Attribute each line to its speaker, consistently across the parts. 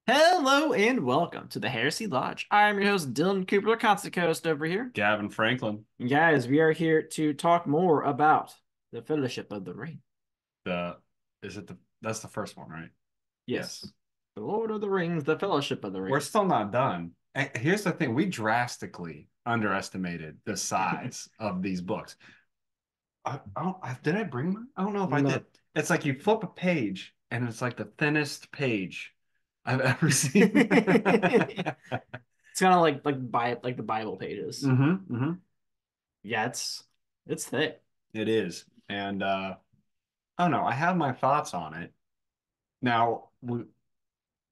Speaker 1: Hello and welcome to the Heresy Lodge. I'm your host, Dylan Cooper, constant host over here.
Speaker 2: Gavin Franklin,
Speaker 1: And guys, we are here to talk more about the Fellowship of the Ring.
Speaker 2: the is it the that's the first one, right?
Speaker 1: Yes,
Speaker 2: Yes.
Speaker 1: the Lord of the Rings, the Fellowship of the
Speaker 2: We're
Speaker 1: Ring.
Speaker 2: still not done. And here's the thing, we drastically underestimated the size of these books. Did I bring mine? I don't know if I
Speaker 1: No.
Speaker 2: did. It's like you flip a page and it's like the thinnest page I've ever seen.
Speaker 1: It's kind of like the Bible pages.
Speaker 2: Mm-hmm.
Speaker 1: Yeah, it's thick.
Speaker 2: It is. And I don't know, I have my thoughts on it. Now,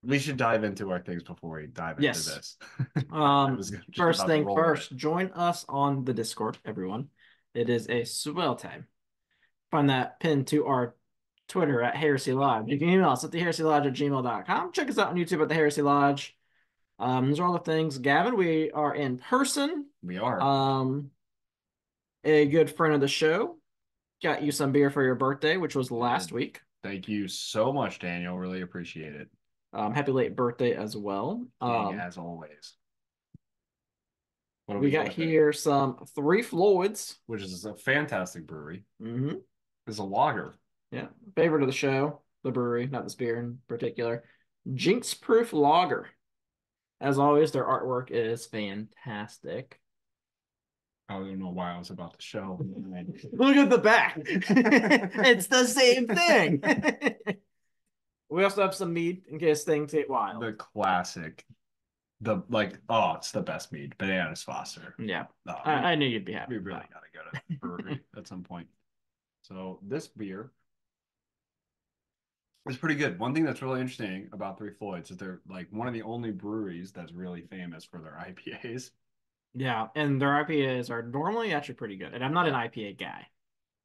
Speaker 2: we should dive into our things before we dive into
Speaker 1: Yes.
Speaker 2: this. I was just
Speaker 1: First
Speaker 2: about to
Speaker 1: thing
Speaker 2: roll with it.
Speaker 1: first, join us on the Discord, everyone. It is a swell time. Find that pinned to our Twitter at Heresy Lodge. You can email us at theheresiolodge@gmail.com. Check us out on YouTube at the Heresy Lodge. Those are all the things. Gavin, we are in person.
Speaker 2: We are.
Speaker 1: Um, a good friend of the show got you some beer for your birthday, which was last
Speaker 2: Did.
Speaker 1: week.
Speaker 2: Thank you so much, Daniel. Really appreciate it.
Speaker 1: Happy late birthday as well.
Speaker 2: Gang, as always. What do
Speaker 1: We
Speaker 2: we
Speaker 1: got
Speaker 2: got there?
Speaker 1: here some Three Floyds.
Speaker 2: Which is a fantastic brewery.
Speaker 1: Mm-hmm.
Speaker 2: It's a lager.
Speaker 1: Yeah, favorite of the show, the brewery, not this beer in particular. Jinx Proof Lager. As always, their artwork is fantastic.
Speaker 2: I don't know why I was about to show.
Speaker 1: Look at the back. It's the same thing. We also have some mead in case things get wild.
Speaker 2: The classic. The like, oh, it's the best mead. Bananas Foster.
Speaker 1: Yeah,
Speaker 2: Oh,
Speaker 1: I knew you'd be happy
Speaker 2: we
Speaker 1: with
Speaker 2: really gotta go to that brewery at some point. So this beer is pretty good. One thing that's really interesting about Three Floyds is they're like one of the only breweries that's really famous for their IPAs.
Speaker 1: Yeah, and their IPAs are normally actually pretty good. And I'm not an
Speaker 2: Yeah.
Speaker 1: IPA guy.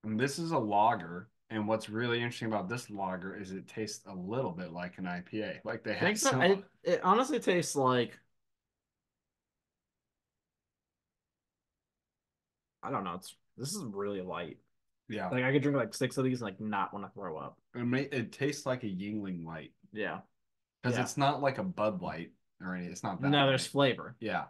Speaker 2: And this is a lager. And what's really interesting about this lager is it tastes a little bit like an IPA. Like they have
Speaker 1: Think so?
Speaker 2: some,
Speaker 1: It honestly tastes like I don't know. This is really light.
Speaker 2: yeah.
Speaker 1: Like I could drink like six of these and like not want to throw up.
Speaker 2: It tastes like a Yingling Light
Speaker 1: Yeah,
Speaker 2: because
Speaker 1: yeah.
Speaker 2: it's not like a Bud Light or any. It's not that
Speaker 1: No, there's
Speaker 2: light.
Speaker 1: flavor.
Speaker 2: Yeah.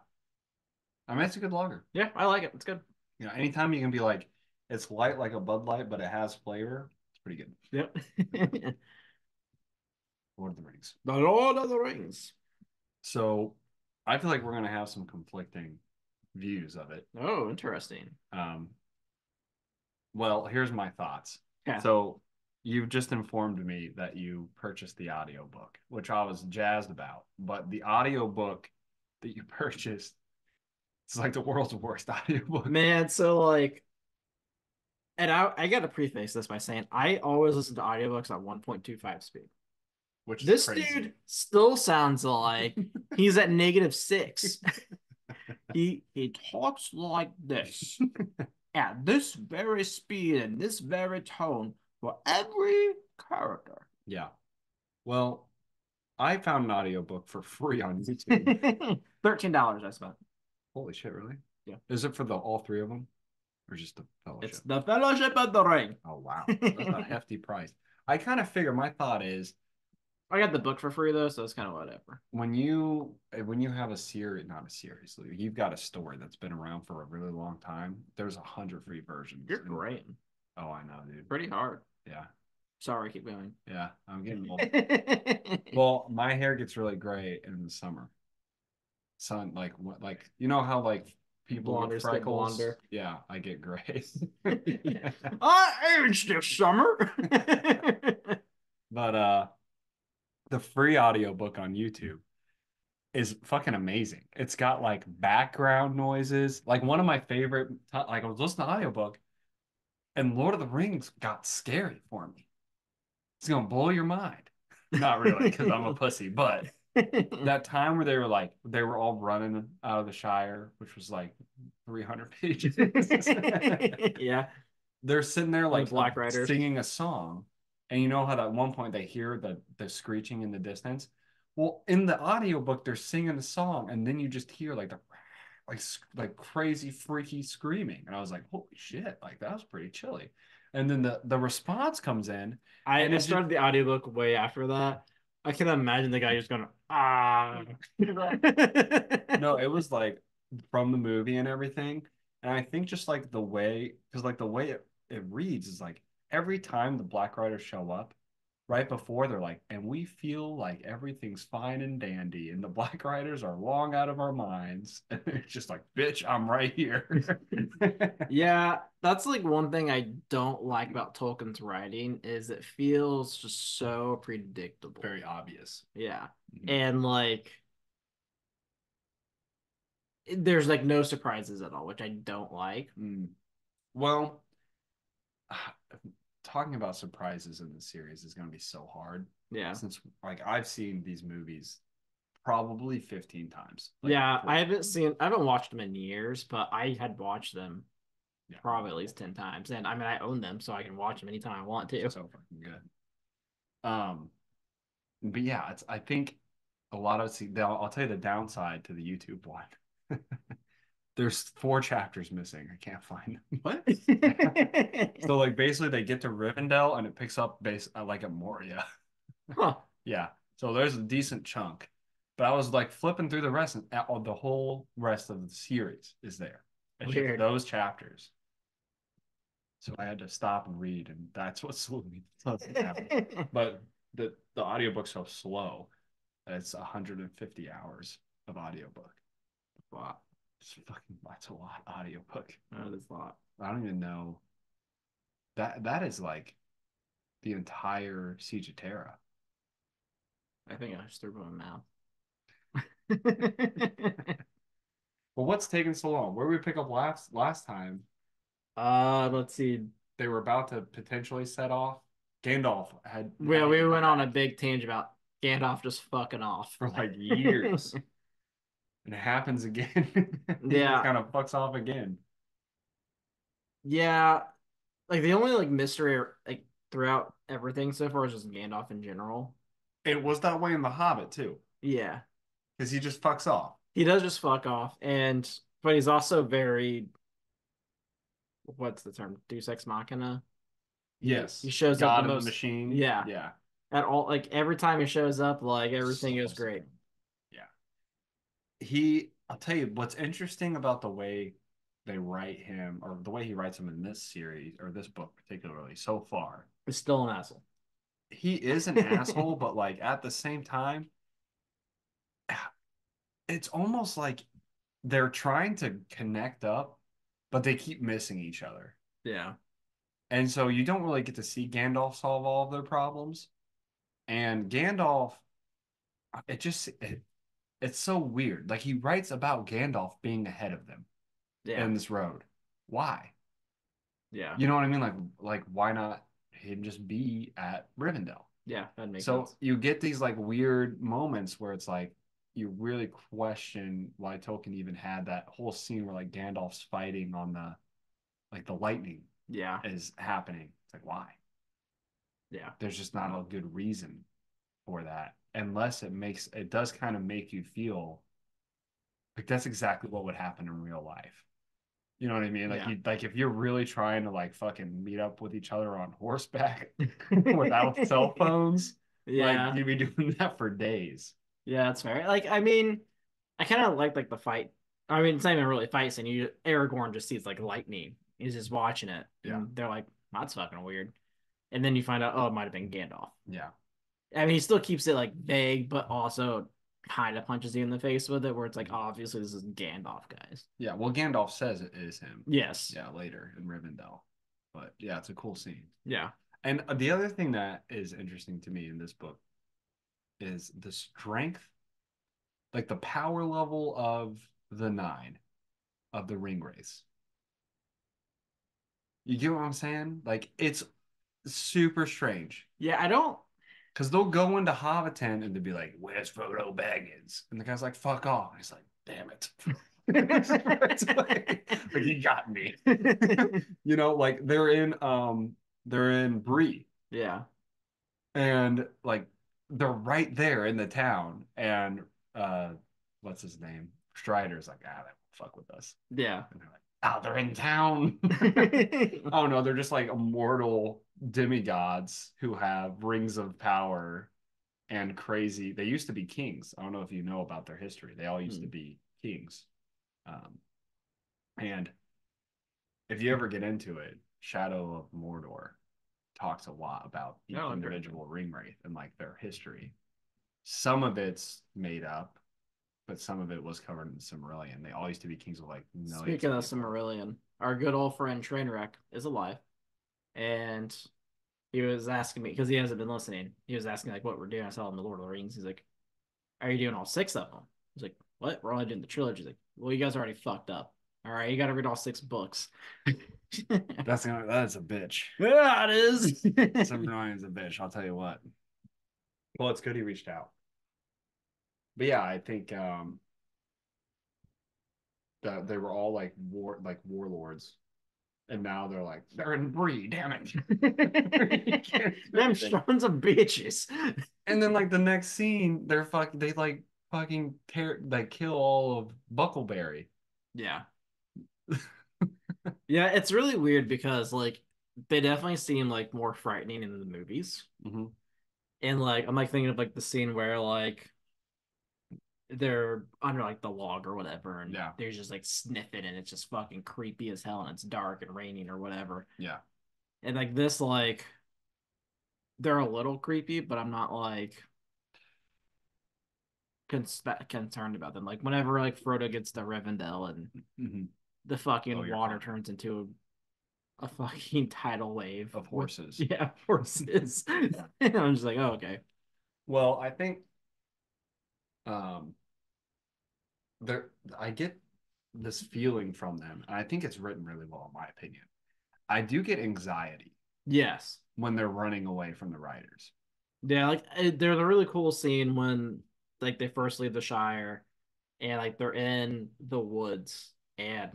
Speaker 2: I mean, it's a good lager.
Speaker 1: Yeah, I like it. It's good.
Speaker 2: You know, anytime you can be like, it's light like a Bud Light, but it has flavor, it's pretty good.
Speaker 1: Yep.
Speaker 2: Lord of the Rings.
Speaker 1: The Lord of the Rings.
Speaker 2: So I feel like we're gonna have some conflicting views of it.
Speaker 1: Oh, interesting.
Speaker 2: Um, well, here's my thoughts.
Speaker 1: Yeah.
Speaker 2: So you've just informed me that you purchased the audiobook, which I was jazzed about. But the audiobook that you purchased, it's like the world's worst audiobook,
Speaker 1: Man, so like, and I got to preface this by saying I always listen to audiobooks at 1.25 speed.
Speaker 2: which is
Speaker 1: This
Speaker 2: crazy.
Speaker 1: dude still sounds like he's at -6. He talks like this at this very speed and this very tone for every character.
Speaker 2: Yeah. Well, I found an audiobook for free on YouTube.
Speaker 1: $13 I spent.
Speaker 2: Holy shit, really?
Speaker 1: Yeah.
Speaker 2: Is it for the all three of them or just the
Speaker 1: It's
Speaker 2: fellowship?
Speaker 1: the Fellowship of the Ring.
Speaker 2: Oh, wow. That's a hefty price. I kind of figure my thought is
Speaker 1: I got the book for free though, so it's kind of whatever.
Speaker 2: when you have a series, not a series, you've got a story that's been around for a really long time. There's 100 free versions.
Speaker 1: You're great.
Speaker 2: Oh, I know, dude.
Speaker 1: Pretty hard.
Speaker 2: Yeah,
Speaker 1: Sorry, keep going.
Speaker 2: yeah. I'm getting old. Well, my hair gets really gray in the summer. Sun, like what, like you know how like people with
Speaker 1: Blonders get
Speaker 2: freckles?
Speaker 1: blonder.
Speaker 2: Yeah, I get gray.
Speaker 1: I aged this summer.
Speaker 2: But the free audiobook on YouTube is fucking amazing. It's got like background noises. Like one of my favorite, like I was listening to audiobook and Lord of the Rings got scary for me. It's gonna blow your mind. Not really, because I'm a pussy, but that time where they were all running out of the Shire, which was like 300 pages.
Speaker 1: Yeah,
Speaker 2: They're sitting there
Speaker 1: the
Speaker 2: like
Speaker 1: Black Riders.
Speaker 2: singing a song, and you know how at one point they hear the screeching in the distance. Well, in the audiobook, they're singing a song, and then you just hear like the like crazy freaky screaming, and I was like, holy shit, like that was pretty chilly. And then the response comes in,
Speaker 1: I,
Speaker 2: and
Speaker 1: I
Speaker 2: it just
Speaker 1: started the audiobook way after that. I can imagine the guy just going, ah.
Speaker 2: No, it was like from the movie and everything. And I think just like the way, because like the way it reads is like every time the Black Riders show up, right before they're like, and we feel like everything's fine and dandy, and the Black Riders are long out of our minds. And it's just like, bitch, I'm right here.
Speaker 1: Yeah, that's like one thing I don't like about Tolkien's writing is it feels just so predictable.
Speaker 2: Very obvious.
Speaker 1: Yeah.
Speaker 2: Mhm.
Speaker 1: And like there's like no surprises at all, which I don't like.
Speaker 2: Mm. Well, talking about surprises in the series is going to be so hard
Speaker 1: Yeah.
Speaker 2: since like I've seen these movies probably 15 times. Like
Speaker 1: Yeah,
Speaker 2: for
Speaker 1: I haven't watched them in years, but I had watched them
Speaker 2: yeah,
Speaker 1: probably at least 10 times. And I mean, I own them, so I can watch them anytime I want to.
Speaker 2: so fucking good. Um, but yeah, it's I think a lot of see I'll tell you the downside to the YouTube one. There's 4 chapters missing. I can't find them. What? So like basically they get to Rivendell and it picks up base like at Moria.
Speaker 1: Huh,
Speaker 2: Yeah. So there's a decent chunk. But I was like flipping through the rest and the whole rest of the series is there. It's just
Speaker 1: weird.
Speaker 2: those chapters. So I had to stop and read, and that's what slowed me down. But the audiobook's so slow that it's 150 hours of audiobook.
Speaker 1: Wow,
Speaker 2: It's fucking that's a lot audiobook.
Speaker 1: that is a lot.
Speaker 2: I don't even know that is like the entire Siege of Terra.
Speaker 1: I think I just threw my mouth.
Speaker 2: Well, what's taking so long? Where did we pick up last time?
Speaker 1: Let's see.
Speaker 2: They were about to potentially set off. Gandalf hadn't
Speaker 1: We
Speaker 2: even come
Speaker 1: went on a
Speaker 2: back
Speaker 1: big tangent about Gandalf just fucking off.
Speaker 2: for like years. And it happens again. He just
Speaker 1: Yeah,
Speaker 2: kind of fucks off again.
Speaker 1: yeah. Like the only like mystery like throughout everything so far is just Gandalf in general.
Speaker 2: It was that way in The Hobbit too,
Speaker 1: Yeah,
Speaker 2: because he just fucks off.
Speaker 1: he does just fuck off, and but he's also very what's the term? Deus ex machina. He
Speaker 2: Yes,
Speaker 1: shows up the
Speaker 2: God of the
Speaker 1: most.
Speaker 2: Machine.
Speaker 1: Yeah,
Speaker 2: Yeah,
Speaker 1: at all. Like every time he shows up, like everything
Speaker 2: so
Speaker 1: goes great.
Speaker 2: yeah. I'll tell you what's interesting about the way they write him, or the way he writes him in this series or this book particularly so far.
Speaker 1: He's still an asshole.
Speaker 2: He is an asshole, but like at the same time, it's almost like they're trying to connect up, but they keep missing each other.
Speaker 1: Yeah,
Speaker 2: And so you don't really get to see Gandalf solve all of their problems. And Gandalf, it just it's so weird. Like he writes about Gandalf being ahead of them
Speaker 1: yeah,
Speaker 2: in this road. Why?
Speaker 1: yeah,
Speaker 2: You know what I mean? Like why not him just be at Rivendell?
Speaker 1: yeah. That makes
Speaker 2: So
Speaker 1: sense.
Speaker 2: you get these like weird moments where it's like you really question why Tolkien even had that whole scene where like Gandalf's fighting on the like the lightning
Speaker 1: Yeah,
Speaker 2: is happening. It's like why?
Speaker 1: yeah,
Speaker 2: There's just not a good reason for that unless it does kind of make you feel like that's exactly what would happen in real life. You know what I mean? Like
Speaker 1: yeah.
Speaker 2: if you're really trying to like fucking meet up with each other on horseback without cell phones, like
Speaker 1: Yeah,
Speaker 2: you'd be doing that for days.
Speaker 1: yeah, that's fair. Like, I mean, I kind of like the fight. I mean, it's not even really fight scene. Aragorn just sees like lightning. He's just watching it,
Speaker 2: Yeah.
Speaker 1: and they're like, "That's fucking weird." And then you find out, oh, it might have been Gandalf.
Speaker 2: Yeah.
Speaker 1: I mean, he still keeps it like vague, but also kind of punches you in the face with it, where it's like, obviously, this is Gandalf, guys.
Speaker 2: Yeah. Well, Gandalf says it is him.
Speaker 1: Yes.
Speaker 2: Yeah, later in Rivendell. But yeah, it's a cool scene.
Speaker 1: Yeah.
Speaker 2: And the other thing that is interesting to me in this book is the strength, like the power level of the nine of the ring race. You get what I'm saying? Like it's super strange
Speaker 1: Yeah. I don't.
Speaker 2: because they'll go into Hobbiton and they'll be like, "Where's Frodo Baggins?" And the guy's like, "Fuck off." And he's like, "Damn it." It's like he got me. You know, like they're in Bree
Speaker 1: Yeah.
Speaker 2: and like they're right there in the town and uh what's his name? Strider's like, "Ah, they won't fuck with us."
Speaker 1: Yeah.
Speaker 2: And they're like, "Oh, they're in town." Oh no, they're just like immortal demigods who have rings of power and crazy. They used to be kings. I don't know if you know about their history. They all used to
Speaker 1: Hmm.
Speaker 2: be kings. Um, and if you ever get into it, Shadow of Mordor talks a lot about each
Speaker 1: Oh, interesting.
Speaker 2: individual ring wraith and like their history. Some of it's made up, but some of it was covered in Silmarillion. They all used to be kings of like millions
Speaker 1: Speaking
Speaker 2: of
Speaker 1: of
Speaker 2: people.
Speaker 1: Silmarillion, our good old friend Trainwreck is alive, and he was asking me because he hasn't been listening. He was asking like what we're doing. I saw him the Lord of the Rings. He's like, "Are you doing all six of them?" He's like, "What? We're only doing the trilogy." He's like, "Well, you guys already fucked up. All right, you got to read all six books."
Speaker 2: That's a bitch.
Speaker 1: Yeah, it is.
Speaker 2: Silmarillion's a bitch. I'll tell you what. Well, it's good he reached out. But yeah, I think that they were all like warlords, and now they're like they're in Bree, damn it. You can't do
Speaker 1: Them
Speaker 2: anything.
Speaker 1: sons of bitches.
Speaker 2: And then like the next scene, they like fucking tear like kill all of Buckleberry.
Speaker 1: Yeah. Yeah, it's really weird because like they definitely seem like more frightening in the movies.
Speaker 2: Mm-hmm.
Speaker 1: And like I'm like thinking of like the scene where like they're under like the log or whatever and
Speaker 2: Yeah,
Speaker 1: they're just like sniffing and it's just fucking creepy as hell and it's dark and raining or whatever.
Speaker 2: yeah.
Speaker 1: And like this like they're a little creepy, but I'm not like concerned about them. Like whenever like Frodo gets to Rivendell and
Speaker 2: Mm-hmm.
Speaker 1: the
Speaker 2: Oh,
Speaker 1: fucking
Speaker 2: you're
Speaker 1: water
Speaker 2: fine.
Speaker 1: turns into a fucking tidal wave
Speaker 2: Of
Speaker 1: with
Speaker 2: horses.
Speaker 1: yeah horses. And I'm just like, oh, okay.
Speaker 2: Well, I think um there I get this feeling from them, and I think it's written really well, in my opinion. I do get anxiety
Speaker 1: Yes.
Speaker 2: when they're running away from the riders.
Speaker 1: Yeah, like there's a really cool scene when like they first leave the Shire and like they're in the woods and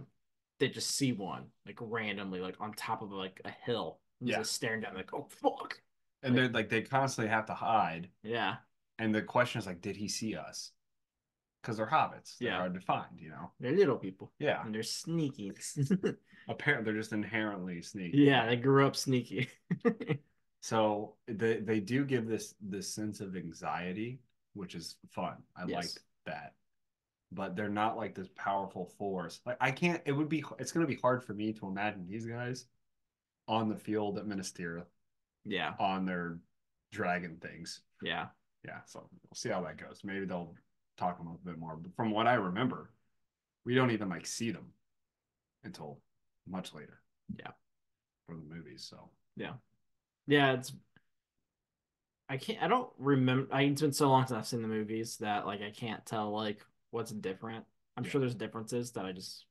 Speaker 1: they just see one like randomly like on top of like a hill and he's
Speaker 2: Yeah.
Speaker 1: just staring down like oh fuck
Speaker 2: And
Speaker 1: like
Speaker 2: they're like they constantly have to hide.
Speaker 1: yeah
Speaker 2: And the question is like, did he see us? Because they're hobbits. They're
Speaker 1: yeah
Speaker 2: hard to find, you know?
Speaker 1: they're little people
Speaker 2: Yeah.
Speaker 1: and they're sneaky.
Speaker 2: Apparently they're just inherently sneaky.
Speaker 1: Yeah, they grew up sneaky.
Speaker 2: So they do give this sense of anxiety, which is fun. I
Speaker 1: Yes.
Speaker 2: liked that. But they're not like this powerful force. Like I can't it's gonna be hard for me to imagine these guys on the field at Minas Tirith
Speaker 1: Yeah.
Speaker 2: on their dragon things.
Speaker 1: Yeah.
Speaker 2: Yeah, so we'll see how that goes. Maybe they'll talk them a bit more. But from what I remember, we don't even like see them until much later
Speaker 1: Yeah.
Speaker 2: for the movies. So
Speaker 1: Yeah. Yeah, I don't remember it's been so long since I've seen the movies that like I can't tell like what's different. I'm
Speaker 2: yeah.
Speaker 1: sure there's differences that I just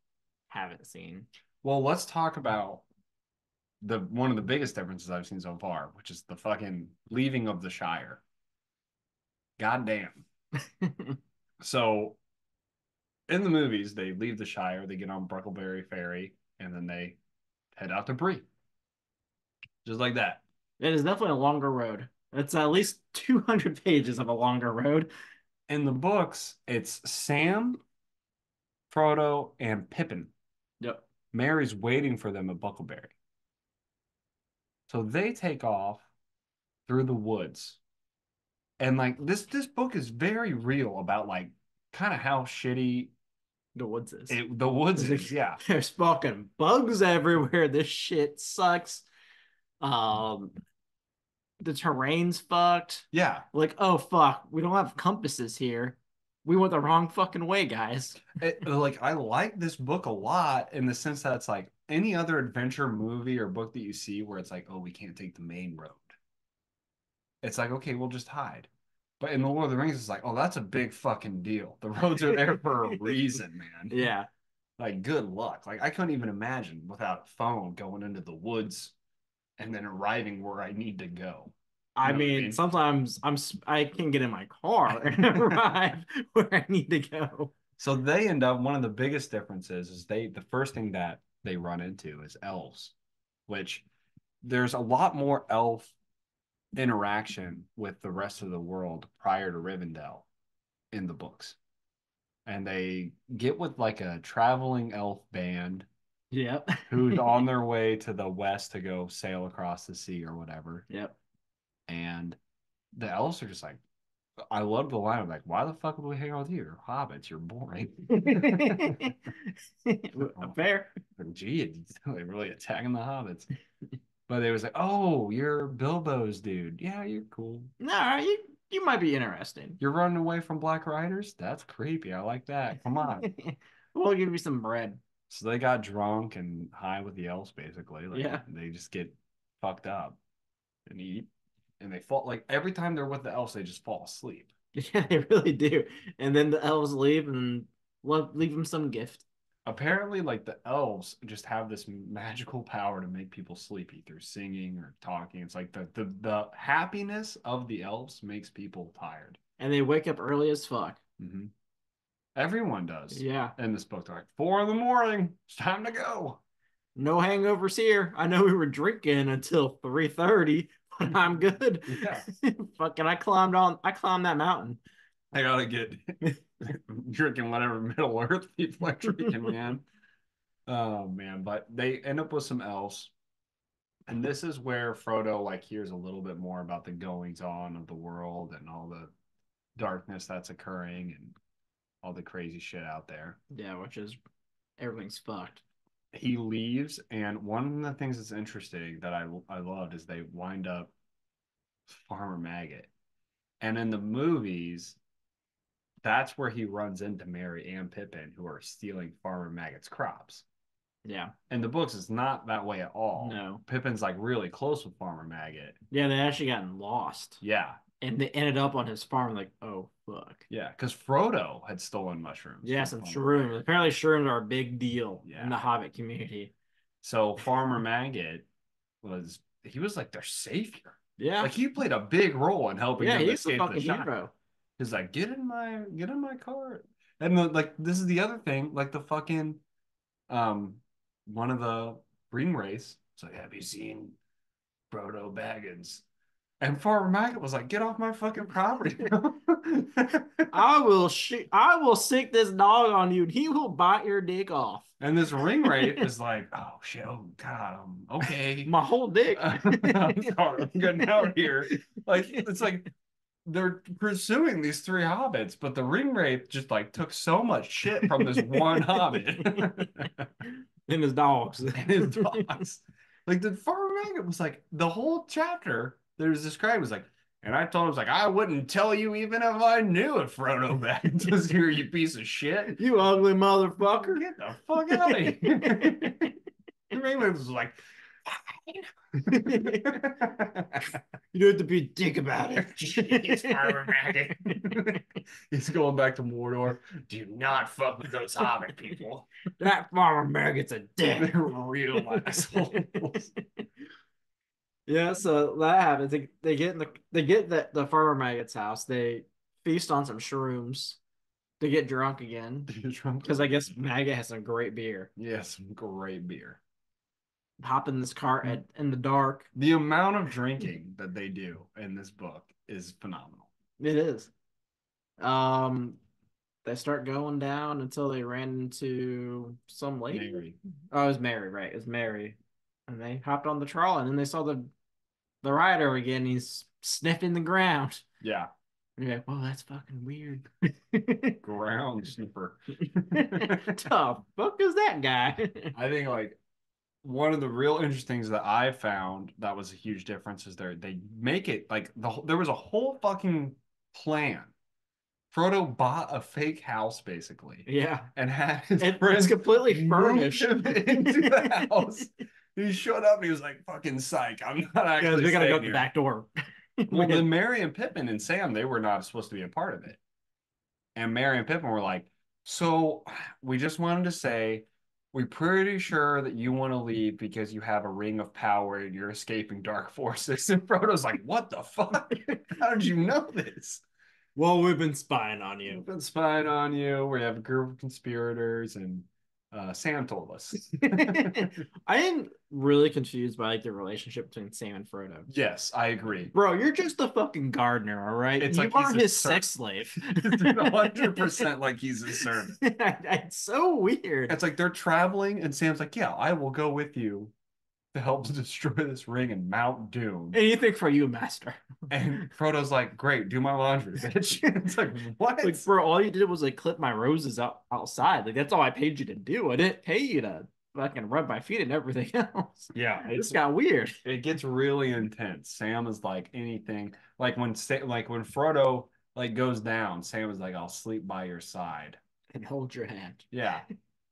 Speaker 1: haven't seen.
Speaker 2: Well, let's talk about the one of the biggest differences I've seen so far, which is the fucking leaving of the Shire. God damn. So in the movies, they leave the Shire, they get on Bruckleberry Ferry, and then they head out to Bree. Just like that.
Speaker 1: It is definitely a longer road. It's at least 200 pages of a longer road.
Speaker 2: In the books, it's Sam, Frodo, and Pippin.
Speaker 1: Yep.
Speaker 2: Mary's waiting for them at Buckleberry. So they take off through the woods. And like this book is very real about like kind of how shitty
Speaker 1: The woods is.
Speaker 2: the woods
Speaker 1: There's, like,
Speaker 2: is. Yeah.
Speaker 1: there's fucking bugs everywhere. This shit sucks. Um, the terrain's fucked.
Speaker 2: Yeah.
Speaker 1: Like, oh fuck, we don't have compasses here. We went the wrong fucking way, guys.
Speaker 2: Like I like this book a lot in the sense that it's like any other adventure movie or book that you see where it's like, oh, we can't take the main road. It's like, okay, we'll just hide. But in the Lord of the Rings, it's like, oh, that's a big fucking deal. The roads are there for a reason, man.
Speaker 1: Yeah.
Speaker 2: Like, good luck. Like, I couldn't even imagine without a phone going into the woods and then arriving where I need to go. You
Speaker 1: I
Speaker 2: know what I
Speaker 1: mean,
Speaker 2: mean?
Speaker 1: sometimes I can get in my car and arrive where I need to go.
Speaker 2: So they end up one of the biggest differences is the first thing that they run into is elves, which there's a lot more elf interaction with the rest of the world prior to Rivendell in the books. And they get with like a traveling elf band
Speaker 1: Yep.
Speaker 2: who's on their way to the west to go sail across the sea or whatever.
Speaker 1: Yep.
Speaker 2: And the elves are just like, I love the line of like, why the fuck would we hang out with you? You're hobbits, you're boring. Oh,
Speaker 1: Fair.
Speaker 2: gee, they're really attacking the hobbits. But they was like, oh, you're Bilbo's dude. Yeah, you're cool.
Speaker 1: No, you might be interesting.
Speaker 2: You're running away from Black Riders? That's creepy. I like that. Come on.
Speaker 1: We'll give you some bread.
Speaker 2: So they got drunk and high with the elves, basically. Like
Speaker 1: Yeah.
Speaker 2: they just get fucked up and eat. And they fall like every time they're with the elves, they just fall asleep.
Speaker 1: Yeah, they really do. And then the elves leave and leave them some gift.
Speaker 2: Apparently, like the elves just have this magical power to make people sleepy through singing or talking. It's like the happiness of the elves makes people tired.
Speaker 1: And they wake up early as fuck.
Speaker 2: Mm-hmm. Everyone does
Speaker 1: Yeah.
Speaker 2: in this book. They're like 4 in the morning. It's time to go.
Speaker 1: No hangovers here. I know we were drinking until 3:30, but I'm good.
Speaker 2: Yeah.
Speaker 1: Fucking I climbed that mountain.
Speaker 2: I gotta get drinking whatever Middle Earth people are drinking, man. Oh man, but they end up with some elves. And this is where Frodo like hears a little bit more about the goings on of the world and all the darkness that's occurring and all the crazy shit out there.
Speaker 1: Yeah, which is everything's fucked.
Speaker 2: He leaves, and one of the things that's interesting that I loved is they wind up Farmer Maggot. And in the movies, that's where he runs into Merry and Pippin, who are stealing Farmer Maggot's crops.
Speaker 1: Yeah.
Speaker 2: In the books, it's not that way at all.
Speaker 1: No.
Speaker 2: Pippin's like really close with Farmer Maggot.
Speaker 1: Yeah, they actually gotten lost.
Speaker 2: Yeah.
Speaker 1: And they ended up on his farm like, oh fuck.
Speaker 2: Yeah, because Frodo had stolen mushrooms.
Speaker 1: Yeah, some shrooms. Apparently shrooms are a big deal in the Hobbit community.
Speaker 2: So Farmer Maggot he was like their savior.
Speaker 1: Yeah.
Speaker 2: Like he played a big role in helping them
Speaker 1: he's
Speaker 2: escape
Speaker 1: the fucking
Speaker 2: the shire.
Speaker 1: hero.
Speaker 2: He's like, get in my car. And like this is the other thing, like the fucking one of the ring race. It's like, have you seen Frodo Baggins? And Farmer Maggot was like, get off my fucking property.
Speaker 1: I will sick this dog on you and he will bite your dick off.
Speaker 2: And this ring wraith is like, oh shit, oh god, okay.
Speaker 1: My whole dick.
Speaker 2: I'm sorry, I'm getting out here. Like it's like they're pursuing these three hobbits, but the ring wraith just like took so much shit from this one hobbit.
Speaker 1: And his dogs.
Speaker 2: And his dogs. Like the Farmer Maggot was like the whole chapter that was described was like, and I told him, like, I wouldn't tell you even if I knew if Frodo Baggins was here, you piece of shit.
Speaker 1: You ugly motherfucker.
Speaker 2: Get the fuck out of here. The Ringwraith was like,
Speaker 1: you don't have to be a dick about it.
Speaker 2: Jeez, Farmer Maggot. He's going back to Mordor. Do not fuck with those hobbit people.
Speaker 1: That Farmer Maggot's a dick.
Speaker 2: They're real assholes.
Speaker 1: Yeah, so that happens. They get the Farmer Maggot's house. They feast on some shrooms. They get drunk again. Because I guess Maggot has some great beer.
Speaker 2: Yes, some great beer.
Speaker 1: Hop in this car in the dark.
Speaker 2: The amount of drinking that they do in this book is phenomenal.
Speaker 1: It is. They start going down until they ran into some lady.
Speaker 2: Mary.
Speaker 1: Oh, it was Mary, right? It was Mary. And they hopped on the troll, and then they saw the rider again. He's sniffing the ground.
Speaker 2: Yeah.
Speaker 1: And you're like, well, that's fucking weird.
Speaker 2: Ground sniffer.
Speaker 1: Tough. Fuck is that guy?
Speaker 2: I think like one of the real interesting things that I found that was a huge difference is they make it like there was a whole fucking plan. Frodo bought a fake house basically.
Speaker 1: Yeah.
Speaker 2: And had his
Speaker 1: friends completely furnished
Speaker 2: him into the house. He showed up and he was like, fucking psych. I'm not actually.
Speaker 1: We gotta go out
Speaker 2: here.
Speaker 1: the back door.
Speaker 2: Well, then Merry and Pippin and Sam, they were not supposed to be a part of it. And Merry and Pippin were like, so we just wanted to say, we're pretty sure that you want to leave because you have a ring of power and you're escaping dark forces. And Frodo's like, what the fuck? How did you know this?
Speaker 1: Well, we've been spying on you.
Speaker 2: We've been spying on you. We have a group of conspirators, and Sam told us.
Speaker 1: I am really confused by like the relationship between Sam and Frodo.
Speaker 2: Yes, I agree.
Speaker 1: Bro, you're just a fucking gardener, all right?
Speaker 2: It's
Speaker 1: you
Speaker 2: like
Speaker 1: aren't his sex slave.
Speaker 2: 100% like he's a servant.
Speaker 1: It's so weird.
Speaker 2: It's like they're traveling, and Sam's like, yeah, I will go with you. to help destroy this ring in Mount Doom.
Speaker 1: Anything for you, master.
Speaker 2: And Frodo's like, great, do my laundry, bitch. It's like, what?
Speaker 1: Like, bro, all you did was like clip my roses outside. Like, that's all I paid you to do. I didn't pay you to fucking rub my feet and everything else.
Speaker 2: Yeah,
Speaker 1: This got weird.
Speaker 2: it gets really intense. Sam is like anything. Like when Frodo like goes down, Sam is like, I'll sleep by your side.
Speaker 1: And hold your hand.
Speaker 2: Yeah.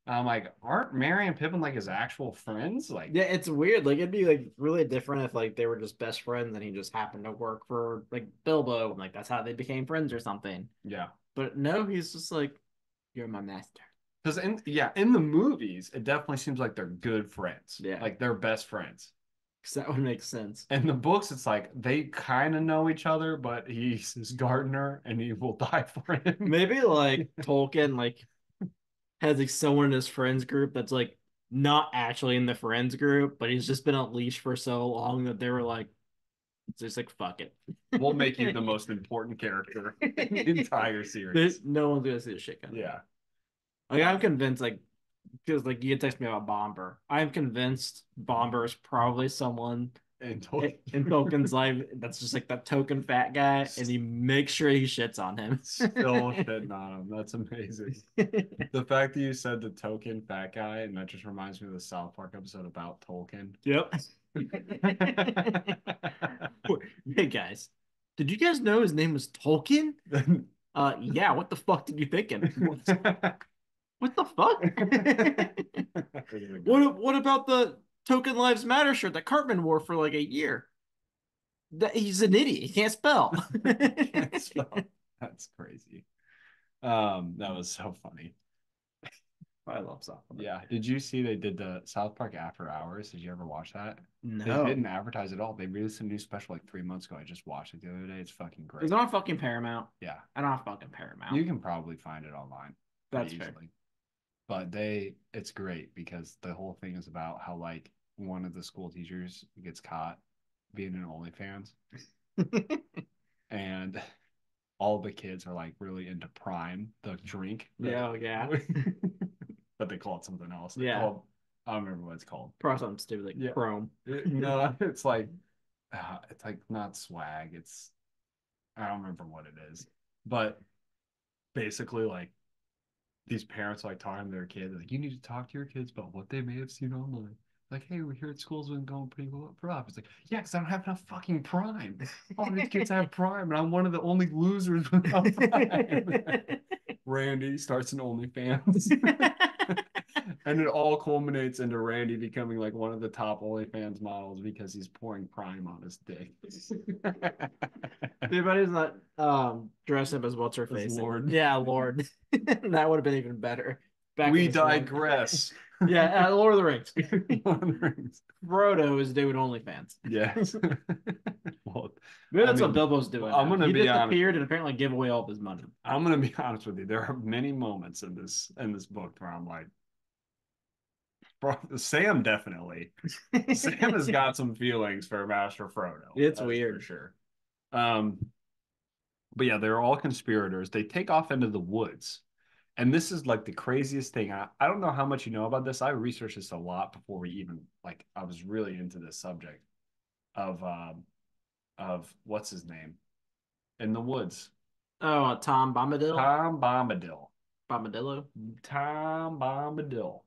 Speaker 2: I'm like, aren't Merry and Pippin like his actual friends? Like,
Speaker 1: Yeah, it's weird. Like, it'd be like really different if like they were just best friends and he just happened to work for like Bilbo and like that's how they became friends or something.
Speaker 2: yeah.
Speaker 1: But no, he's just like, you're my master.
Speaker 2: Because in the movies, it definitely seems like they're good friends.
Speaker 1: Yeah.
Speaker 2: Like they're best friends.
Speaker 1: Because that would make sense.
Speaker 2: In the books, it's like they kind of know each other, but he's his gardener and he will die for him.
Speaker 1: Maybe like Tolkien like has like someone in his friends group that's like not actually in the friends group, but he's just been unleashed for so long that they were like, it's just like fuck it.
Speaker 2: We'll make you the most important character in the entire series.
Speaker 1: No one's gonna see the shit coming.
Speaker 2: Yeah.
Speaker 1: Like I'm convinced, like because like you text me about Bomber. I'm convinced Bomber is probably someone
Speaker 2: And
Speaker 1: in Tolkien's life that's just like that token fat guy, and he makes sure he shits on him.
Speaker 2: still shitting on him. That's amazing. The fact that you said the token fat guy, and that just reminds me of the South Park episode about Tolkien.
Speaker 1: Yep. Hey guys, did you guys know his name was Tolkien? Yeah. What the fuck did you thinking? What the fuck? What about the Token Lives Matter shirt that Cartman wore for like a year? He's an idiot. He can't spell.
Speaker 2: Can't spell. That's crazy. That was so funny.
Speaker 1: I love South Park.
Speaker 2: Yeah. Did you see they did the South Park After Hours? Did you ever watch that? They
Speaker 1: No.
Speaker 2: didn't advertise at all. They released a new special like 3 months ago. I just watched it the other day. It's fucking great.
Speaker 1: Is it on fucking Paramount?
Speaker 2: Yeah.
Speaker 1: I don't have fucking Paramount.
Speaker 2: You can probably find it online
Speaker 1: That's
Speaker 2: pretty
Speaker 1: fair.
Speaker 2: easily. But it's great because the whole thing is about how like one of the school teachers gets caught being an OnlyFans, and all the kids are like really into Prime, the drink.
Speaker 1: Yeah, yeah.
Speaker 2: But they call it something else.
Speaker 1: Yeah.
Speaker 2: I don't remember what it's called.
Speaker 1: Probably something stupid like
Speaker 2: Yeah.
Speaker 1: Chrome.
Speaker 2: No, it's like not swag. I don't remember what it is. But basically like these parents are like talking to their kids, like, you need to talk to your kids about what they may have seen online. Like, hey, we hear school's been going pretty rough. It's like, yeah, because I don't have enough fucking Prime. All these kids have Prime, and I'm one of the only losers without Prime. Randy starts an OnlyFans. And it all culminates into Randy becoming like one of the top OnlyFans models because he's pouring Prime on his dick.
Speaker 1: Everybody's not dressed up as what's her face.
Speaker 2: Lord.
Speaker 1: Yeah, Lord. That would have been even better.
Speaker 2: We digress.
Speaker 1: Yeah, Lord of the Rings.
Speaker 2: Lord of the Rings.
Speaker 1: Frodo is doing OnlyFans.
Speaker 2: Yes.
Speaker 1: Well, maybe that's what Bilbo's doing.
Speaker 2: I'm gonna
Speaker 1: he
Speaker 2: be
Speaker 1: disappeared and apparently give away all of his money.
Speaker 2: I'm gonna be honest with you. There are many moments in this book where I'm like, Sam definitely. Sam has got some feelings for Master Frodo.
Speaker 1: It's weird
Speaker 2: for sure. But yeah, they're all conspirators. They take off into the woods. And this is like the craziest thing. I don't know how much you know about this. I researched this a lot before we even I was really into this subject of what's his name in the woods.
Speaker 1: Oh, Tom Bombadil.
Speaker 2: Tom Bombadil.
Speaker 1: Bombadillo.
Speaker 2: Tom Bombadil.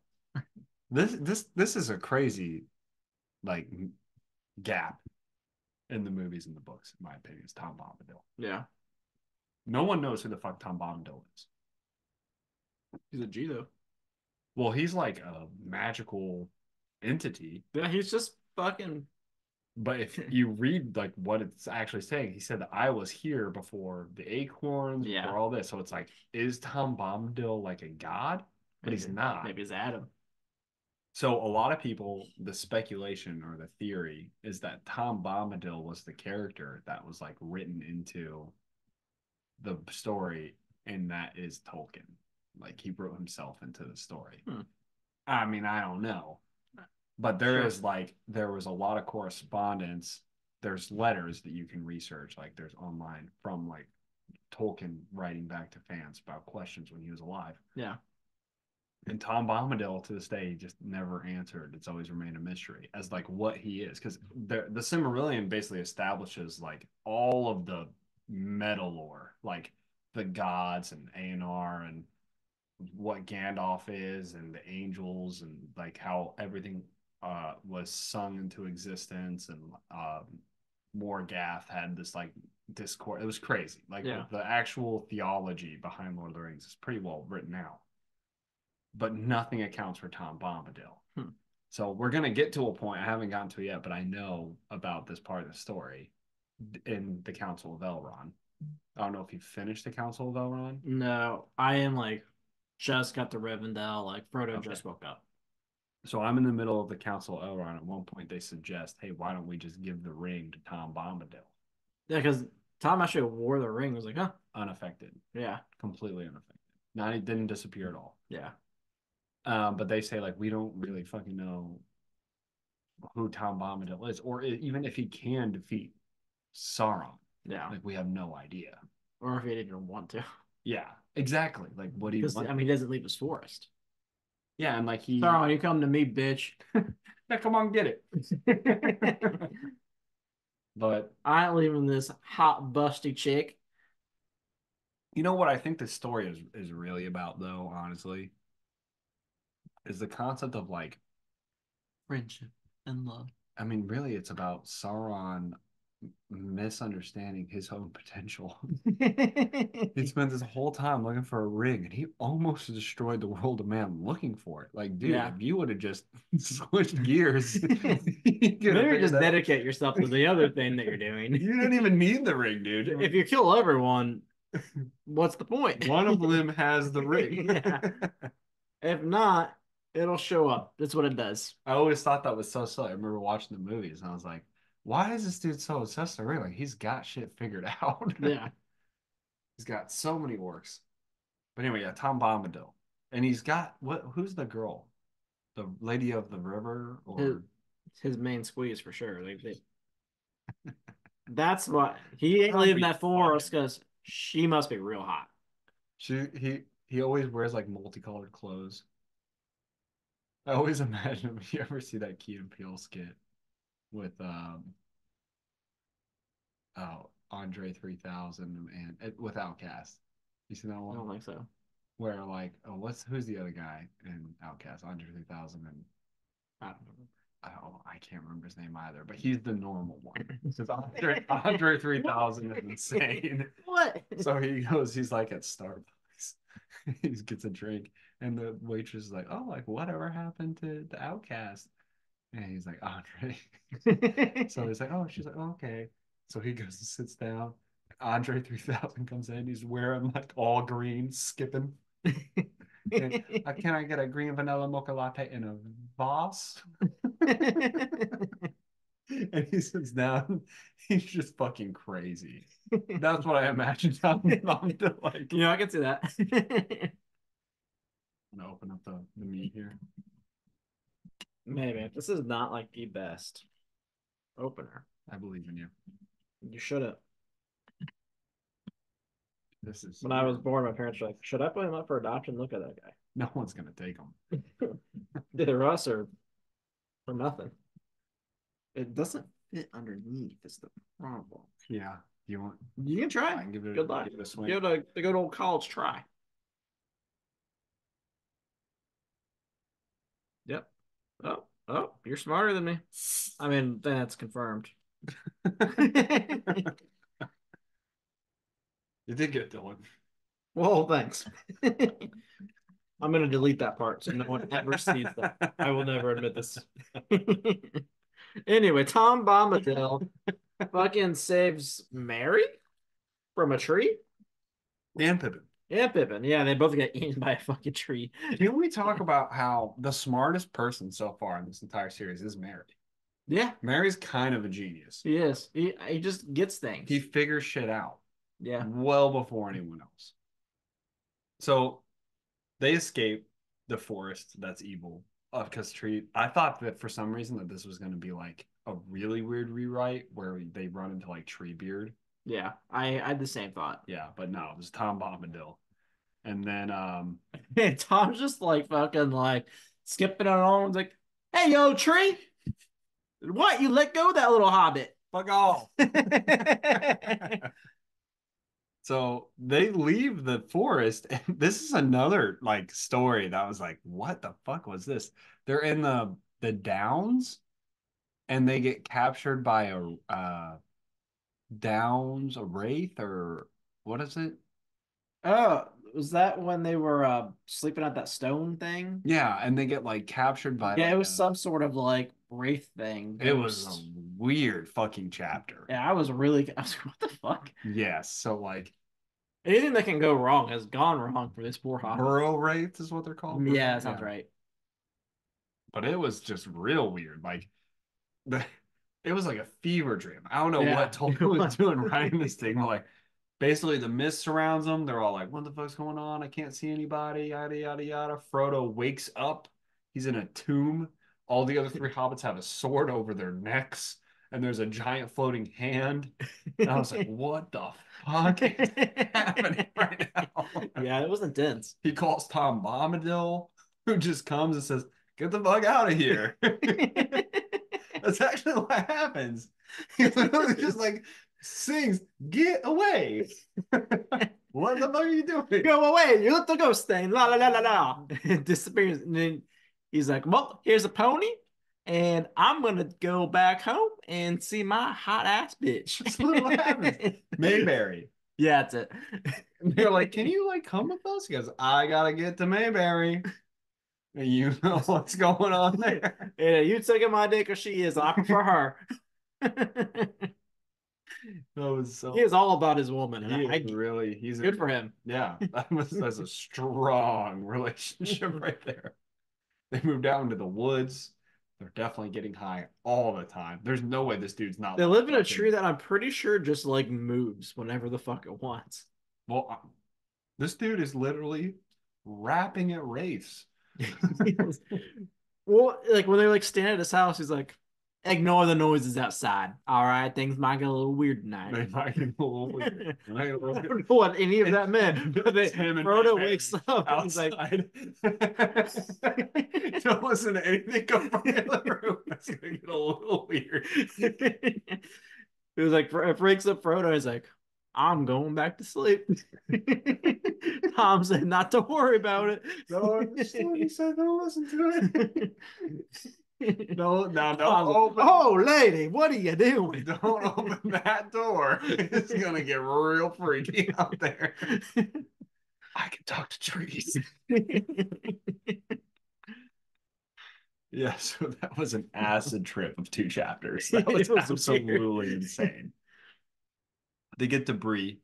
Speaker 2: This is a crazy like gap in the movies and the books, in my opinion. Is Tom Bombadil.
Speaker 1: Yeah.
Speaker 2: No one knows who the fuck Tom Bombadil is.
Speaker 1: He's a G though.
Speaker 2: Well, he's like a magical entity.
Speaker 1: Yeah, he's just fucking.
Speaker 2: But if you read like what it's actually saying, he said that I was here before the acorns, before all this. So it's like, is Tom Bombadil like a god? But he's not.
Speaker 1: Maybe it's Adam.
Speaker 2: So a lot of people, the speculation or the theory is that Tom Bombadil was the character that was like written into the story, and that is Tolkien. Like he wrote himself into the story. I mean, I don't know. But there was a lot of correspondence. There's letters that you can research, like there's online from like Tolkien writing back to fans about questions when he was alive.
Speaker 1: Yeah.
Speaker 2: And Tom Bombadil to this day just never answered. It's always remained a mystery as like what he is, because the Silmarillion basically establishes like all of the meta lore, like the gods and Aenar and what Gandalf is and the angels and like how everything was sung into existence and Morgath had this like discord. It was crazy. Like
Speaker 1: Yeah.
Speaker 2: the actual theology behind Lord of the Rings is pretty well written out, but nothing accounts for Tom Bombadil.
Speaker 1: Hmm.
Speaker 2: So we're gonna get to a point I haven't gotten to yet, but I know about this part of the story in the Council of Elrond. I don't know if you finished the Council of Elrond.
Speaker 1: No, I am like just got to Rivendell. Like Frodo
Speaker 2: Okay.
Speaker 1: just woke up.
Speaker 2: So I'm in the middle of the Council of Elrond. At one point, they suggest, "Hey, why don't we just give the ring to Tom Bombadil,
Speaker 1: Yeah, because Tom actually wore the ring. I was like, huh,
Speaker 2: unaffected,
Speaker 1: yeah,
Speaker 2: completely unaffected. Not it didn't disappear at all."
Speaker 1: yeah,
Speaker 2: But they say like we don't really fucking know who Tom Bombadil is, or even if he can defeat Sauron.
Speaker 1: yeah.
Speaker 2: Like we have no idea.
Speaker 1: Or if he didn't even want to,
Speaker 2: Yeah, exactly. Like what do you
Speaker 1: because
Speaker 2: want?
Speaker 1: I mean, he doesn't leave his forest.
Speaker 2: Yeah, and like he,
Speaker 1: Sauron, you come to me, bitch.
Speaker 2: yeah, come on, get it. But
Speaker 1: I ain't leaving this hot busty chick.
Speaker 2: you know what I think this story is really about, though, honestly, is the concept of like,
Speaker 1: Friendship and love.
Speaker 2: I mean, really, it's about Sauron misunderstanding his own potential. He spent his whole time looking for a ring, and he almost destroyed the world of man looking for it. Like, dude,
Speaker 1: Yeah.
Speaker 2: if you would have just switched gears, you could have
Speaker 1: Maybe
Speaker 2: figured
Speaker 1: just
Speaker 2: that.
Speaker 1: dedicate yourself to the other thing that you're doing.
Speaker 2: You didn't even need the ring, dude.
Speaker 1: If you kill everyone, what's the point?
Speaker 2: One of them has the ring.
Speaker 1: Yeah. If not, it'll show up. That's what it does.
Speaker 2: I always thought that was so silly. I remember watching the movies, and I was like, why is this dude so obsessed with the ring? Like, he's got shit figured out.
Speaker 1: Yeah.
Speaker 2: He's got so many orcs. But anyway, yeah, Tom Bombadil. And he's got what? Who's the girl? The Lady of the River,
Speaker 1: His,
Speaker 2: or
Speaker 1: his main squeeze for sure. That's what he ain't
Speaker 2: that'd
Speaker 1: leaving
Speaker 2: be
Speaker 1: that
Speaker 2: fun.
Speaker 1: forest because she must be real hot.
Speaker 2: He always wears like multicolored clothes. I always imagine if you ever see that Key and Peele skit with Andre 3000 and with Outcast. You see that
Speaker 1: I
Speaker 2: one?
Speaker 1: don't think so.
Speaker 2: Where like who's the other guy in Outcast? Andre 3000 and
Speaker 1: I don't know.
Speaker 2: I can't remember his name either, but he's the normal one. Because Andre 3000 is insane.
Speaker 1: What?
Speaker 2: So he goes, he's like at Starbucks. He gets a drink, and the waitress is like, "Oh, like whatever happened to the Outcast?" And he's like, "Andre." So he's like, "Oh," she's like, oh, "Okay." So he goes and sits down. Andre 3000 comes in. He's wearing like all green, skipping. And, can I get a green vanilla mocha latte in a vase? And he sits down. He's just fucking crazy. That's what I imagine Tom to like.
Speaker 1: I can see that.
Speaker 2: I'm gonna open up the meat here.
Speaker 1: Maybe this is not like the best opener.
Speaker 2: I believe in you.
Speaker 1: You should have.
Speaker 2: This is
Speaker 1: When I was born, my parents were like, "Should I put him up for adoption? Look at that
Speaker 2: no one's gonna take them.
Speaker 1: guy. Either us or nothing." It doesn't fit underneath. Is the problem.
Speaker 2: Yeah. Do you want?
Speaker 1: You can try.
Speaker 2: I can
Speaker 1: Good luck.
Speaker 2: give it a swing.
Speaker 1: Give it the good old college try. Yep. Oh, oh, you're smarter than me. I mean, that's confirmed.
Speaker 2: You did get Dylan.
Speaker 1: Well, thanks. I'm gonna delete that part so no one ever sees that. I will never admit this. Anyway, Tom Bombadil fucking saves Mary from a tree.
Speaker 2: And Pippin.
Speaker 1: And Pippin. Yeah, they both get eaten by a fucking tree.
Speaker 2: Can we talk about how the smartest person so far in this entire series is Mary?
Speaker 1: Yeah,
Speaker 2: Mary's kind of a genius.
Speaker 1: he is. He just gets things.
Speaker 2: He figures shit out
Speaker 1: Yeah.
Speaker 2: well before anyone else. So they escape the forest that's evil because tree. I thought that for some reason that this was going to be like a really weird rewrite where they run into like Treebeard.
Speaker 1: Yeah. I had the same thought.
Speaker 2: Yeah, but no, it was Tom Bombadil. And then
Speaker 1: And Tom's just like fucking like skipping along. He's like, "Hey, yo, tree, what? You let go of that little hobbit?"
Speaker 2: fuck off. So they leave the forest, and this is another like story that was like, what the fuck was this? They're in the downs, and they get captured by a downs, a wraith, or what is it?
Speaker 1: Oh, was that when they were sleeping at that stone thing?
Speaker 2: Yeah, and they get like captured by
Speaker 1: Yeah, it
Speaker 2: like
Speaker 1: was
Speaker 2: a.
Speaker 1: some sort of like wraith thing,
Speaker 2: It was a
Speaker 1: ghost.
Speaker 2: weird fucking chapter.
Speaker 1: Yeah, I was like, what the fuck?
Speaker 2: Yes, so like
Speaker 1: Anything that can go wrong has gone wrong for this poor hobbit.
Speaker 2: burrow wraiths is what they're called.
Speaker 1: Yeah,
Speaker 2: Burrow,
Speaker 1: that sounds
Speaker 2: yeah.
Speaker 1: right.
Speaker 2: But it was just real weird. Like the it was like a fever dream. I don't know what
Speaker 1: Yeah.
Speaker 2: Tolkien was doing writing this thing. Like basically the mist surrounds them. They're all like, "What the fuck's going on? I can't see anybody." Yada yada yada. Frodo wakes up. He's in a tomb. All the other three hobbits have a sword over their necks, and there's a giant floating hand. And I was like, "What the fuck is happening right now?"
Speaker 1: Yeah, it was intense.
Speaker 2: He calls Tom Bombadil, who just comes and says, "Get the fuck out of here." That's actually what happens. He literally just like sings, "Get away." What the fuck are you doing?
Speaker 1: Go away, you little ghost thing. La la la la la. It disappears. And then he's like, "Well, here's a pony, and I'm gonna go back home and see my hot ass bitch."
Speaker 2: That's literally what happens. Mayberry.
Speaker 1: Yeah, that's it.
Speaker 2: And they're like, "Can you like come with us?" He goes, "I gotta get to Mayberry." And you know what's going on there.
Speaker 1: Yeah, you taking my dick as she is. I prefer her.
Speaker 2: That was
Speaker 1: He
Speaker 2: so.
Speaker 1: is all about his woman, and
Speaker 2: He is
Speaker 1: I
Speaker 2: really, he's a,
Speaker 1: good for him.
Speaker 2: yeah, that's a strong relationship right there. They moved out into the woods. They're definitely getting high all the time. There's no way this dude's not
Speaker 1: They
Speaker 2: like
Speaker 1: live in a tree
Speaker 2: fucking.
Speaker 1: that I'm pretty sure just like moves whenever the fuck it wants.
Speaker 2: Well, this dude is literally rapping at wraiths.
Speaker 1: Well, like when they're like standing at his house, he's like, "Ignore the noises outside. All right, things might get a little weird tonight."
Speaker 2: They might get a little weird.
Speaker 1: I don't know what any of that meant, but
Speaker 2: It's him and
Speaker 1: Frodo
Speaker 2: Mary
Speaker 1: wakes up and he's like,
Speaker 2: outside. Don't listen to anything come from the other room. That's gonna get a little weird.
Speaker 1: it was like it wakes up Frodo. He's like, "I'm going back to sleep." Tom said not to worry about it.
Speaker 2: No, he said don't listen to it. No, now don't
Speaker 1: Tom's like,
Speaker 2: open.
Speaker 1: "Oh, lady, what are you doing?"
Speaker 2: Don't open that door. It's gonna get real freaky out there. I can talk to trees. Yeah, so that was an acid trip of 2 chapters. That was
Speaker 1: It was
Speaker 2: absolutely
Speaker 1: weird.
Speaker 2: insane. They get debris.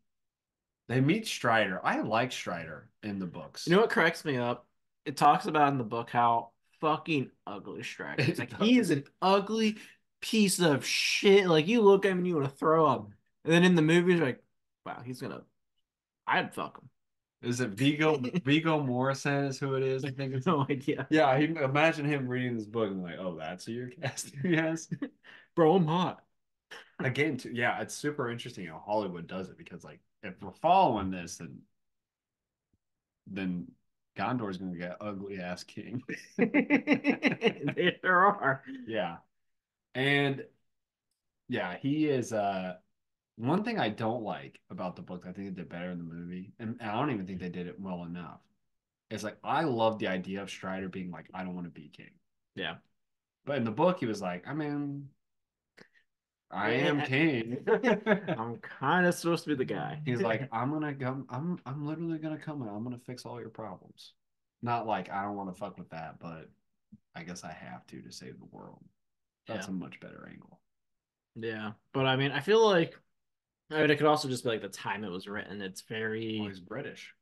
Speaker 2: They meet Strider. I like Strider in the
Speaker 1: You
Speaker 2: books.
Speaker 1: know what cracks me up? It talks about in the book how fucking ugly Strider is.
Speaker 2: It
Speaker 1: Like he is
Speaker 2: does.
Speaker 1: an ugly piece of shit. Like you look at him and you want to throw up. And then in the movies, you're like, wow, he's gonna. I'd fuck
Speaker 2: Is it Vigo Morrison is who it is? I think
Speaker 1: him.
Speaker 2: it's
Speaker 1: No idea,
Speaker 2: yeah. Imagine him reading this book and like, oh, that's who you're casting. Yes.
Speaker 1: bro. I'm hot.
Speaker 2: Again, too, yeah, it's super interesting how Hollywood does it because like if we're following this, then Gondor's gonna get ugly ass king.
Speaker 1: There are.
Speaker 2: Yeah. And yeah, he is one thing I don't like about the book, I think they did better in the movie, and I don't even think they did it well enough. It's like I love the idea of Strider being like, I don't want to be king.
Speaker 1: Yeah.
Speaker 2: But in the book, he was like, I mean, I am
Speaker 1: Yeah.
Speaker 2: king.
Speaker 1: I'm kind of supposed to be the guy.
Speaker 2: He's like, I'm gonna come, I'm literally gonna come and I'm gonna fix all your problems. Not like I don't want to fuck with that, but I guess I have to save the world. That's
Speaker 1: Yeah.
Speaker 2: a much better angle.
Speaker 1: Yeah. But I mean, I feel like I mean, it could also just be like the time it was written. It's
Speaker 2: Well,
Speaker 1: very
Speaker 2: he's British.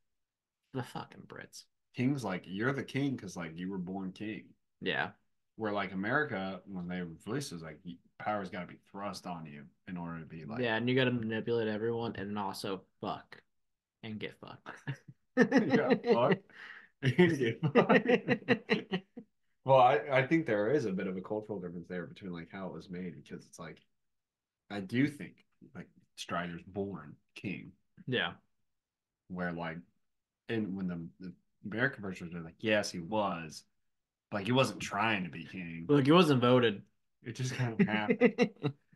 Speaker 1: the fucking Brits.
Speaker 2: King's like, you're the king because like you were born king.
Speaker 1: Yeah.
Speaker 2: Where like America, when they released it, was like power's got to be thrust on you in order to be like,
Speaker 1: Yeah, and you got to manipulate everyone and also fuck and get fucked.
Speaker 2: yeah, fuck, get fucked. Well, I think there is a bit of a cultural difference there between like how it was made because it's like I do think like Strider's born king,
Speaker 1: Yeah.
Speaker 2: where like and when the American versions are like, yes, he was, like he wasn't trying to be king.
Speaker 1: Look, he wasn't voted.
Speaker 2: It just kind of happened.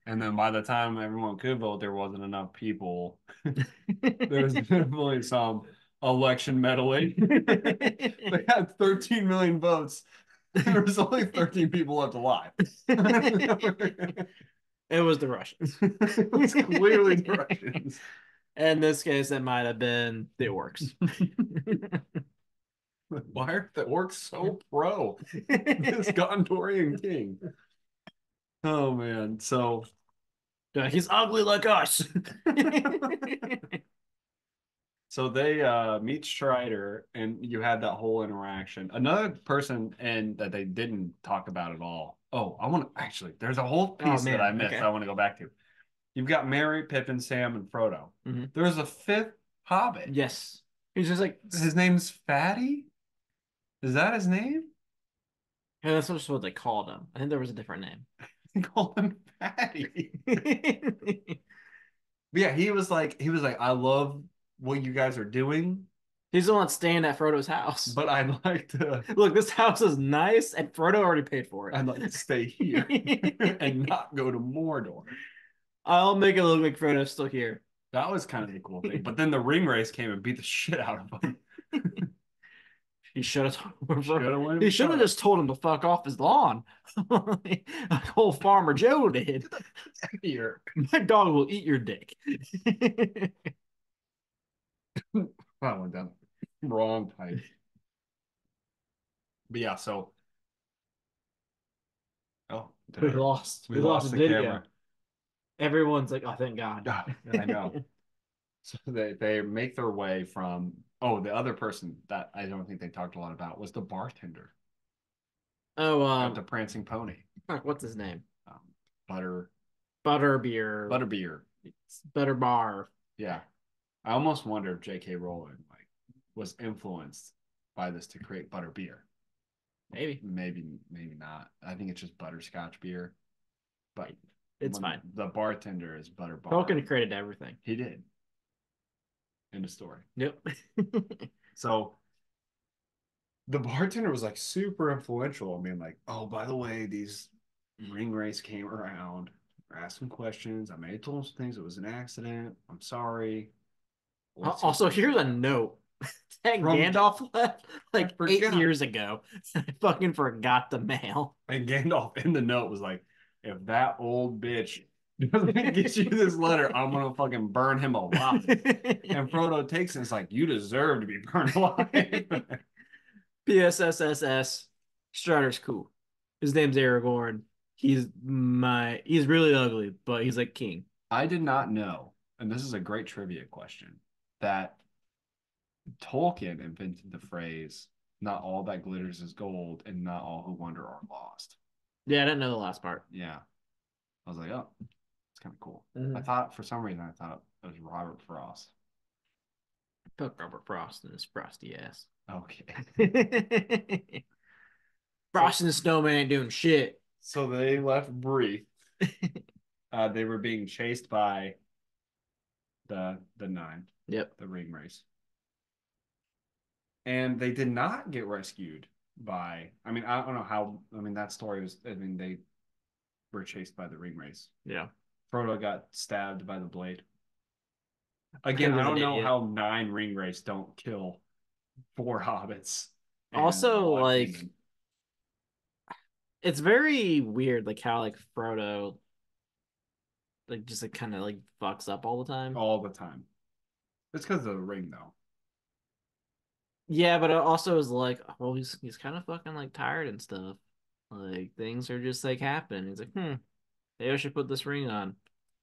Speaker 2: And then by the time everyone could vote, there wasn't enough people. There was definitely some election meddling. They had 13 million votes. There was only 13 people left alive.
Speaker 1: It was the Russians.
Speaker 2: It was clearly the Russians.
Speaker 1: In this case, it might have been the orcs.
Speaker 2: Why are the orcs so pro this Gondorian king? Oh man. So
Speaker 1: He's ugly like us.
Speaker 2: so they meet Strider and you had that whole interaction. Another person and that they didn't talk about at all. Oh, I want to actually there's a whole
Speaker 1: Oh
Speaker 2: piece that I
Speaker 1: man,
Speaker 2: missed
Speaker 1: okay.
Speaker 2: I want to go back to. You've got Merry, Pippin, Sam, and Frodo.
Speaker 1: Mhm.
Speaker 2: There's a fifth hobbit.
Speaker 1: Yes. He's just like,
Speaker 2: His name's Fatty? Is that his name?
Speaker 1: yeah, that's just what they called him. I think there was a different name.
Speaker 2: They call him Fatty. But yeah, he was like, I love what you guys are doing,
Speaker 1: He's the one staying at Frodo's house.
Speaker 2: but I'd like to
Speaker 1: Look, this house is nice, and Frodo already paid for
Speaker 2: I'd like to stay here
Speaker 1: it.
Speaker 2: and not go to Mordor.
Speaker 1: I'll make it look like Frodo's still here.
Speaker 2: That was kind of the cool thing. But then the ring race came and beat the shit out of him.
Speaker 1: He should have told
Speaker 2: Should have went
Speaker 1: He
Speaker 2: in
Speaker 1: should have
Speaker 2: front.
Speaker 1: just told him to fuck off his lawn. Like old Farmer Joe did.
Speaker 2: Here.
Speaker 1: My dog will eat your dick.
Speaker 2: I went down wrong pipe. But yeah, so oh,
Speaker 1: We lost.
Speaker 2: we
Speaker 1: We lost
Speaker 2: lost
Speaker 1: the
Speaker 2: the
Speaker 1: video.
Speaker 2: camera.
Speaker 1: Everyone's like, oh, thank God.
Speaker 2: Ah, I know. So they make their way from the other person that I don't think they talked a lot about was the bartender
Speaker 1: Oh,
Speaker 2: at the Prancing Pony.
Speaker 1: fuck, what's his name?
Speaker 2: Um, butter
Speaker 1: Butterbeer.
Speaker 2: Butterbeer.
Speaker 1: Butterbar.
Speaker 2: Yeah. I almost wonder if J.K. Rowling was influenced by this to create butterbeer.
Speaker 1: Maybe.
Speaker 2: Maybe not. I think it's just butterscotch beer. But
Speaker 1: It's fine.
Speaker 2: the bartender is butterbar.
Speaker 1: Tolkien created everything.
Speaker 2: He did. End of story.
Speaker 1: Yep.
Speaker 2: So the bartender was like super influential. I mean, like, oh, by the way, these ring race came around. We're asking questions. I may have told him some things. It was an accident. I'm sorry.
Speaker 1: Also, here's a note that
Speaker 2: From
Speaker 1: Gandalf left like 8
Speaker 2: forgot.
Speaker 1: years ago. I fucking forgot the mail.
Speaker 2: And Gandalf in the note was like, if that old bitch doesn't get you this letter, I'm gonna fucking burn him alive. And Frodo takes it and it's like, you deserve to be burned alive.
Speaker 1: PSSSS. Strider's cool. His name's Aragorn. He's really ugly, but he's like king.
Speaker 2: I did not know, and this is a great trivia question, that Tolkien invented the phrase, not all that glitters is gold and not all who wander are lost.
Speaker 1: Yeah, I didn't know the last part.
Speaker 2: Yeah. I was like, oh, it's kind of cool.
Speaker 1: Mhm.
Speaker 2: I thought, for some reason, I thought it was Robert Frost.
Speaker 1: Fuck Robert Frost and his frosty ass.
Speaker 2: Okay.
Speaker 1: Frost and the Snowman ain't doing shit.
Speaker 2: So they left Bree. They were being chased by the nine,
Speaker 1: Yep.
Speaker 2: the ring race. And they did not get rescued by, I mean, I don't know how, I mean, that story was, I mean, they were chased by the ring race.
Speaker 1: Yeah.
Speaker 2: Frodo got stabbed by the blade. Again, I don't know how 9 ring race don't kill 4 hobbits.
Speaker 1: Also, like, it's very weird, like how like Frodo, like just like kind of like fucks up all the time.
Speaker 2: All the time. It's because of the ring, though.
Speaker 1: Yeah, but it also is like, well, he's kind of fucking like tired and stuff. Like things are just like happening. He's like, maybe I should put this ring on.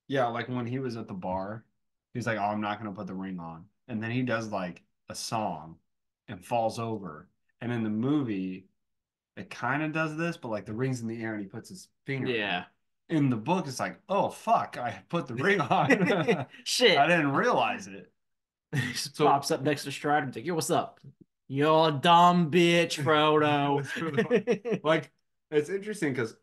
Speaker 2: Yeah, like when he was at the bar, he's like, oh, I'm not going to put the ring on. And then he does like a song and falls over. And in the movie, it kind of does this, but like the ring's in the air and he puts his finger.
Speaker 1: Yeah.
Speaker 2: In the book, it's like, oh, fuck, I put the ring on.
Speaker 1: Shit.
Speaker 2: I didn't realize it.
Speaker 1: He just pops up next to Strider and like, yo, what's up? You're a dumb bitch, Frodo.
Speaker 2: Like, it's interesting because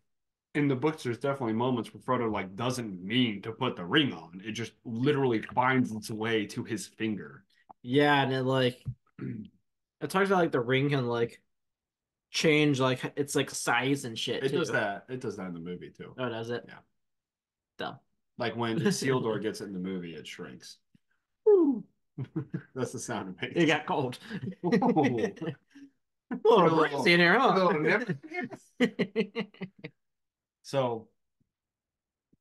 Speaker 2: in the books, there's definitely moments where Frodo like doesn't mean to put the ring on. It just literally finds its way to his finger.
Speaker 1: Yeah, and it like It talks about like the ring can like change like it's like size and shit
Speaker 2: It does
Speaker 1: too.
Speaker 2: that. It does that in the movie too.
Speaker 1: Oh, does it?
Speaker 2: Yeah.
Speaker 1: Dumb.
Speaker 2: Like when Isildur gets it in the movie, it shrinks.
Speaker 1: Woo.
Speaker 2: That's the sound it
Speaker 1: It
Speaker 2: makes.
Speaker 1: got cold.
Speaker 2: Whoa.
Speaker 1: A
Speaker 2: Put
Speaker 1: little
Speaker 2: a
Speaker 1: breezy
Speaker 2: little,
Speaker 1: in here,
Speaker 2: put a
Speaker 1: huh?
Speaker 2: little nip in here. So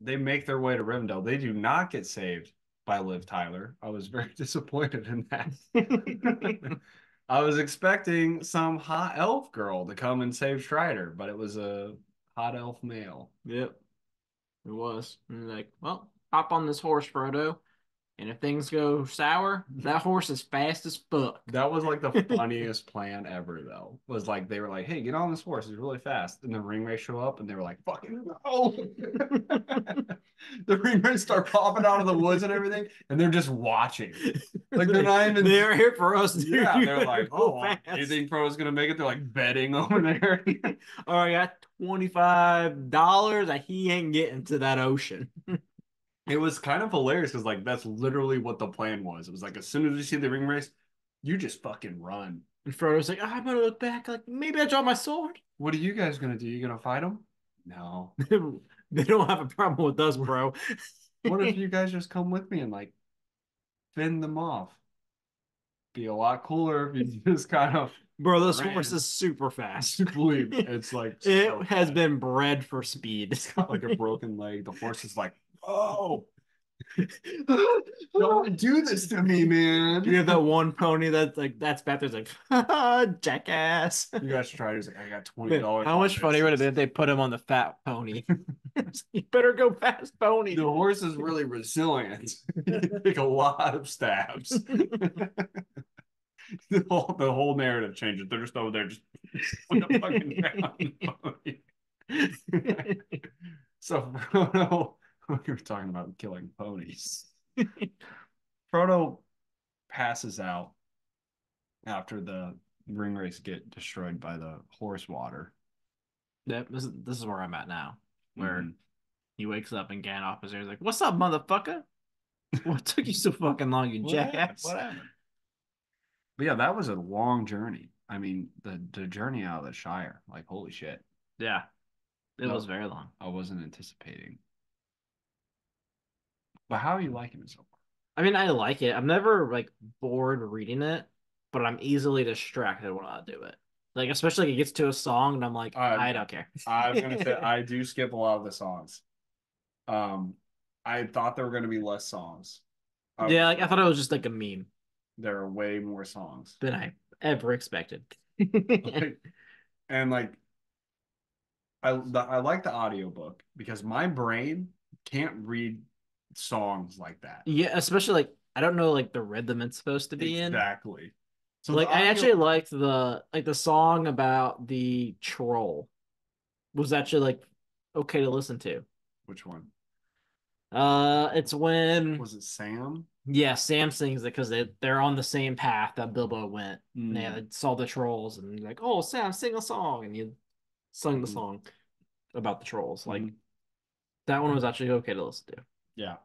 Speaker 2: they make their way to Rivendell. They do not get saved by Liv Tyler. I was very disappointed in that. I was expecting some hot elf girl to come and save Strider, but it was a hot elf male.
Speaker 1: Yep, it was. And like, well, hop on this horse, Frodo. And if things go sour, that horse is fast as fuck.
Speaker 2: That was like the funniest plan ever, though. Was like they were like, "Hey, get on this horse; it's really fast." And the ringwraiths show up, and they were like, "Fucking no!" The ringwraiths start popping out of the woods and everything, and they're just watching. Like they're not even.
Speaker 1: They're here for us, dude.
Speaker 2: Yeah,
Speaker 1: You
Speaker 2: they're
Speaker 1: better
Speaker 2: like,
Speaker 1: go
Speaker 2: "Oh, well, you
Speaker 1: fast.
Speaker 2: think Frodo's gonna make it?" They're like betting over there.
Speaker 1: All right, I got $25. He ain't getting to that ocean.
Speaker 2: It was kind of hilarious because like that's literally what the plan was. It was like as soon as you see the ring race, you just fucking run.
Speaker 1: And Frodo's like, oh, I'm gonna look back, like maybe I draw my sword.
Speaker 2: What are you guys gonna do? You gonna fight him? No.
Speaker 1: They don't have a problem with us, bro.
Speaker 2: What if you guys just come with me and like fend them off? Be a lot cooler if you just kind of
Speaker 1: Bro, this horse
Speaker 2: ran.
Speaker 1: is super fast.
Speaker 2: Believe it's like so
Speaker 1: It has
Speaker 2: fast.
Speaker 1: been bred for speed.
Speaker 2: It's got like a broken leg. The horse is like, oh, don't do this to me,
Speaker 1: You
Speaker 2: man.
Speaker 1: have that one pony that's like that's bad. There's like jackass.
Speaker 2: You guys try. He's like, I got
Speaker 1: Man,
Speaker 2: $20
Speaker 1: how
Speaker 2: on
Speaker 1: much
Speaker 2: this.
Speaker 1: funnier would it be if they put him on the fat pony? You better go fast, pony.
Speaker 2: The horse is really resilient. You take a lot of stabs. The whole narrative changes. They're just over there just putting a fucking down. So Frodo, we were talking about killing ponies. Frodo passes out after the ring race get destroyed by the horse water.
Speaker 1: Yep, this is where I'm at now, where
Speaker 2: Mhm.
Speaker 1: he wakes up and Gandalf is there. He's like, "What's up, motherfucker? What took you so fucking long, you
Speaker 2: What happened?
Speaker 1: jackass?"
Speaker 2: What happened? But yeah, that was a long journey. I mean, the journey out of the Shire, like holy shit.
Speaker 1: Yeah, it was
Speaker 2: No,
Speaker 1: very long.
Speaker 2: I wasn't anticipating. But how are you liking it so far?
Speaker 1: I mean, I like it. I'm never like bored reading it, but I'm easily distracted when I do it. Like, especially like, it gets to a song and I'm like, I
Speaker 2: Yeah.
Speaker 1: don't care.
Speaker 2: I'm gonna say I do skip a lot of the songs. Um, I thought there were gonna be less songs. I
Speaker 1: Yeah,
Speaker 2: was
Speaker 1: like I thought
Speaker 2: wrong.
Speaker 1: it was just like a meme
Speaker 2: There are way more songs.
Speaker 1: than I ever expected.
Speaker 2: Like, and like I like the audiobook because my brain can't read songs like that.
Speaker 1: Yeah, especially like I don't know like the rhythm it's supposed to be in.
Speaker 2: Exactly. So the
Speaker 1: Like I
Speaker 2: audio,
Speaker 1: actually liked the song about the troll was actually like okay to listen to.
Speaker 2: which one?
Speaker 1: It's when
Speaker 2: Was it Sam?
Speaker 1: yeah, Sam sings it because they're on the same path that Bilbo went. And
Speaker 2: Mm.
Speaker 1: they saw the trolls and like, oh Sam, sing a song, and he sung the
Speaker 2: Mhm.
Speaker 1: song about the trolls. Like
Speaker 2: Mhm.
Speaker 1: that one was actually okay to listen to.
Speaker 2: Yeah.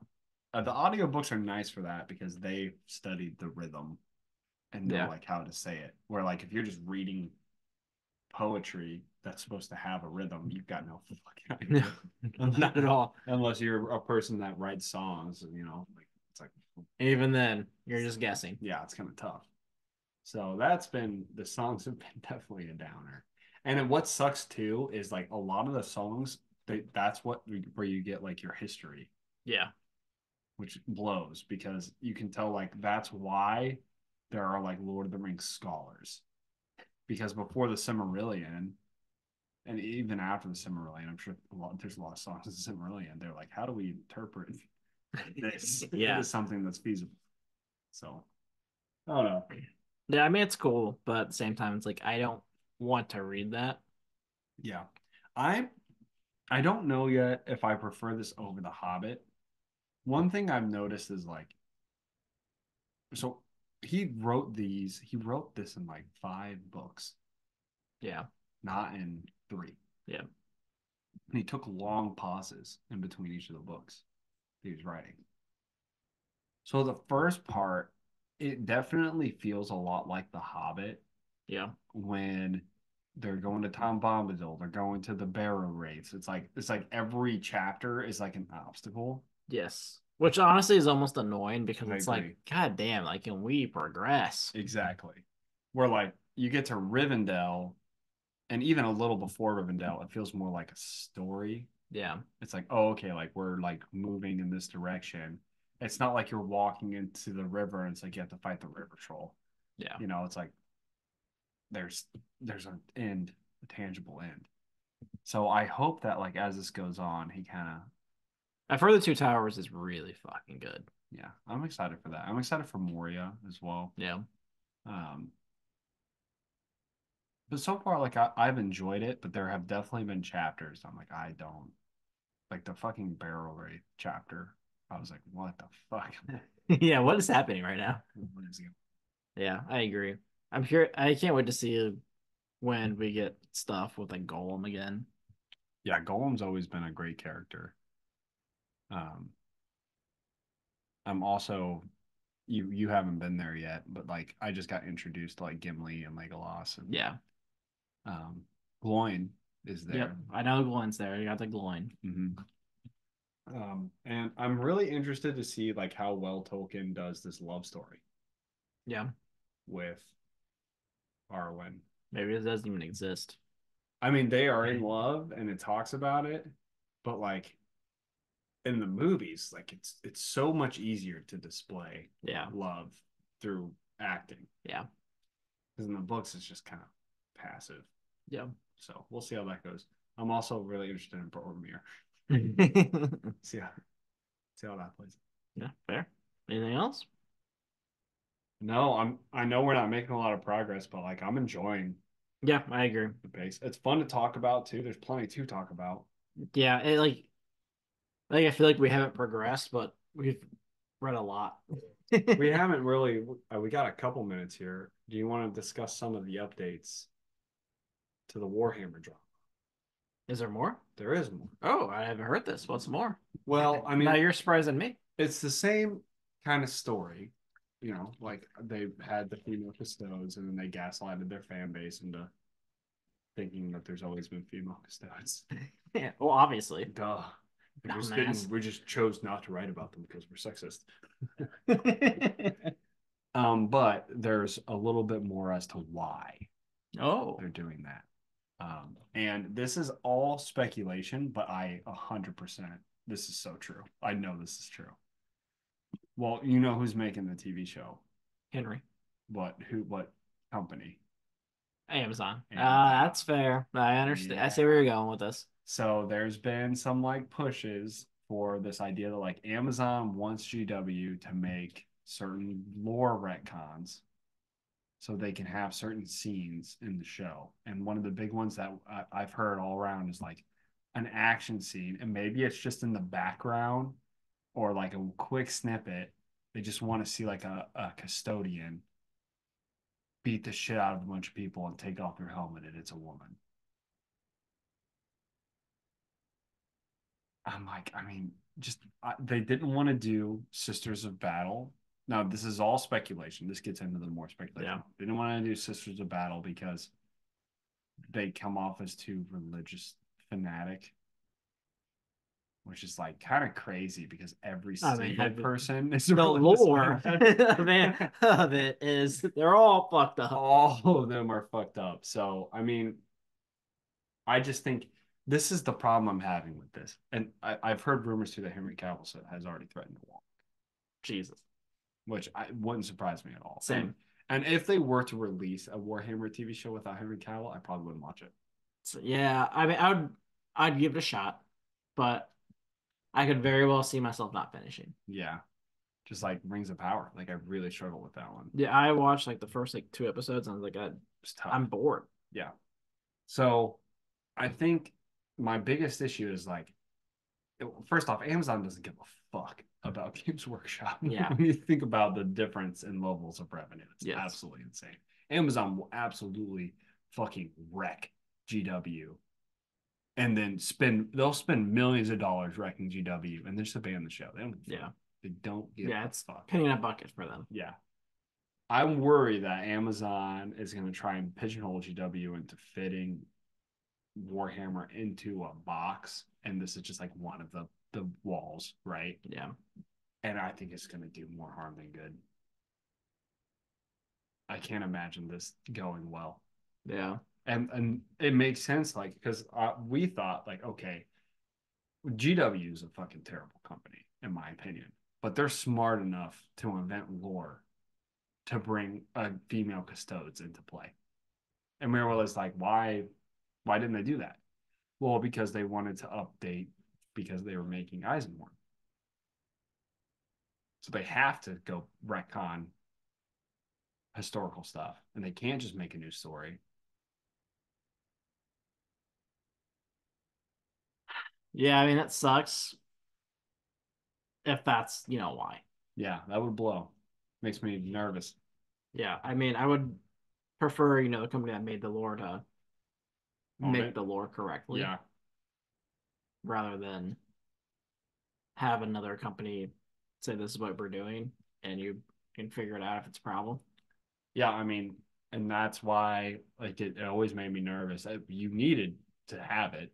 Speaker 2: The audiobooks are nice for that because they studied the rhythm and know
Speaker 1: Yeah,
Speaker 2: like how to say it. Where like if you're just reading poetry that's supposed to have a rhythm, you've got no fucking
Speaker 1: no,
Speaker 2: idea.
Speaker 1: not at all.
Speaker 2: Unless you're a person that writes songs, like it's like
Speaker 1: Even then, you're just guessing.
Speaker 2: yeah, it's kind of tough. So that's been the songs have been definitely a downer. And then what sucks too is like a lot of the songs that's what where you get like your history,
Speaker 1: Yeah,
Speaker 2: which blows because you can tell like that's why there are like Lord of the Rings scholars. Because before the Silmarillion, and even after the Silmarillion, I'm sure there's a lot of songs in the Silmarillion. They're like, how do we interpret this
Speaker 1: yeah,
Speaker 2: into something that's feasible? So I don't know.
Speaker 1: yeah. I mean, it's cool, but at the same time, it's like I don't want to read that.
Speaker 2: Yeah. I I don't know yet if I prefer this over The Hobbit. One thing I've noticed is like so he wrote this in like 5 books,
Speaker 1: Yeah,
Speaker 2: not in 3.
Speaker 1: yeah,
Speaker 2: And he took long pauses in between each of the books he was writing. So the first part, it definitely feels a lot like The Hobbit,
Speaker 1: Yeah.
Speaker 2: when they're going to Tom Bombadil, they're going to the barrow race. It's like every chapter is like an obstacle.
Speaker 1: Yes. Which honestly is almost annoying because
Speaker 2: I
Speaker 1: it's like,
Speaker 2: agree.
Speaker 1: God damn, like, can we progress?
Speaker 2: Exactly. Where like you get to Rivendell, and even a little before Rivendell, it feels more like a story.
Speaker 1: Yeah.
Speaker 2: It's like, oh, okay, like we're like moving in this direction. It's not like you're walking into the river and it's like you have to fight the river troll.
Speaker 1: Yeah.
Speaker 2: It's like there's there's an end, a tangible end. So I hope that like as this goes on, he kind of
Speaker 1: I've heard the Two Towers is really fucking good.
Speaker 2: yeah, I'm excited for that. I'm excited for Moria as well.
Speaker 1: Yeah.
Speaker 2: Um, but so far, like I've enjoyed it, but there have definitely been chapters I'm like I don't like the fucking barrel rate chapter. I was like, what the fuck?
Speaker 1: Yeah, what is happening right now?
Speaker 2: What is it?
Speaker 1: Yeah, I agree. I'm sure I can't wait to see when we get stuff with like Golem again.
Speaker 2: Yeah, Golem's always been a great character. Um, I'm also you haven't been there yet, but like I just got introduced to like Gimli and Legolas and
Speaker 1: Yeah.
Speaker 2: um Gloin is
Speaker 1: Yep.
Speaker 2: there.
Speaker 1: I know Gloin's there. You got the Gloin.
Speaker 2: Hmm. And I'm really interested to see like how well Tolkien does this love story
Speaker 1: Yeah.
Speaker 2: with Arwen.
Speaker 1: Maybe it doesn't even exist.
Speaker 2: I mean, they are in love and it talks about it, but like in the movies, like it's so much easier to display
Speaker 1: Yeah.
Speaker 2: love through acting.
Speaker 1: Yeah.
Speaker 2: Because in the books, it's just kind of passive.
Speaker 1: Yeah.
Speaker 2: So we'll see how that goes. I'm also really interested in Boromir. See how see how that plays.
Speaker 1: Yeah, fair. Anything else?
Speaker 2: No, I know we're not making a lot of progress, but like I'm enjoying
Speaker 1: Yeah, I agree.
Speaker 2: the pace. It's fun to talk about too. There's plenty to talk about.
Speaker 1: Yeah, like I feel like we haven't progressed, but we've read a lot.
Speaker 2: We haven't really. We got a couple minutes here. Do you want to discuss some of the updates to the Warhammer drop?
Speaker 1: Is there more?
Speaker 2: There is more.
Speaker 1: Oh, I haven't heard this. What's more?
Speaker 2: Well, I
Speaker 1: Now
Speaker 2: mean,
Speaker 1: you're surprising me.
Speaker 2: it's the same kind of story. Like they had the female custodes and then they gaslighted their fan base into thinking that there's always been female custodes.
Speaker 1: Yeah, well, obviously.
Speaker 2: Duh. We just
Speaker 1: Dumbass.
Speaker 2: didn't we just chose not to write about them because we're sexist. But there's a little bit more as to why
Speaker 1: Oh,
Speaker 2: they're doing that. And this is all speculation, but I 100% this is so true. I know this is true. Well, you know who's making the TV show?
Speaker 1: Henry.
Speaker 2: What company?
Speaker 1: Amazon.
Speaker 2: Amazon.
Speaker 1: That's fair. I understand. I
Speaker 2: Yeah.
Speaker 1: see where you're going with this.
Speaker 2: So there's been some like pushes for this idea that like Amazon wants GW to make certain lore retcons so they can have certain scenes in the show. And one of the big ones that I've heard all around is like an action scene, and maybe it's just in the background or like a quick snippet. They just want to see like a custodian beat the shit out of a bunch of people and take off their helmet, and it's a woman. I'm like, I mean, just they didn't want to do Sisters of Battle. Now, this is all speculation. This gets into the more speculation.
Speaker 1: Yeah.
Speaker 2: They didn't want to do Sisters of Battle because they come off as too religious fanatic, which is like kind of crazy because every
Speaker 1: I mean,
Speaker 2: single person is a
Speaker 1: the
Speaker 2: religious
Speaker 1: lore
Speaker 2: fanatic.
Speaker 1: of it is they're all fucked up.
Speaker 2: All of them are fucked up. So, I mean, I just think this is the problem I'm having with this. And I've heard rumors too that Henry Cavill has already threatened to walk,
Speaker 1: Jesus.
Speaker 2: which wouldn't surprise me at all. And
Speaker 1: Same.
Speaker 2: and if they were to release a Warhammer TV show without Henry Cavill, I probably wouldn't watch it.
Speaker 1: So, yeah, I mean, I'd give it a shot, but I could very well see myself not finishing.
Speaker 2: Yeah, just like Rings of Power. Like I really struggle with that one.
Speaker 1: Yeah, I watched like the first like two episodes and I was like,
Speaker 2: It's tough.
Speaker 1: I'm bored.
Speaker 2: Yeah. So I think my biggest issue is like, first off, Amazon doesn't give a fuck about Games Workshop.
Speaker 1: Yeah.
Speaker 2: When you think about the difference in levels of revenue, it's
Speaker 1: Yes.
Speaker 2: absolutely insane. Amazon will absolutely fucking wreck GW and then they'll spend millions of dollars wrecking GW and then just abandon the show. They don't
Speaker 1: Yeah.
Speaker 2: They don't give
Speaker 1: Yeah,
Speaker 2: a
Speaker 1: it's
Speaker 2: fuck.
Speaker 1: penny in a bucket for them.
Speaker 2: Yeah. I'm worried that Amazon is going to try and pigeonhole GW into fitting Warhammer into a box, and this is just like one of the walls, right?
Speaker 1: Yeah.
Speaker 2: And I think it's going to do more harm than good. I can't imagine this going well.
Speaker 1: Yeah.
Speaker 2: And it makes sense, like because we thought like, okay, GW is a fucking terrible company in my opinion, but they're smart enough to invent lore to bring a female custodes into play. And we were like, why didn't they do that? Well, because they wanted to update because they were making Eisenhorn. So they have to go retcon historical stuff, and they can't just make a new story.
Speaker 1: Yeah, I mean that sucks if that's, why.
Speaker 2: Yeah, that would blow. Makes me nervous.
Speaker 1: Yeah, I mean I would prefer, the company that made the lore to
Speaker 2: Own
Speaker 1: make
Speaker 2: it.
Speaker 1: the lore correctly
Speaker 2: Yeah.
Speaker 1: rather than have another company say this is what we're doing and you can figure it out if it's a problem.
Speaker 2: Yeah, I mean, and that's why like it always made me nervous. You needed to have it,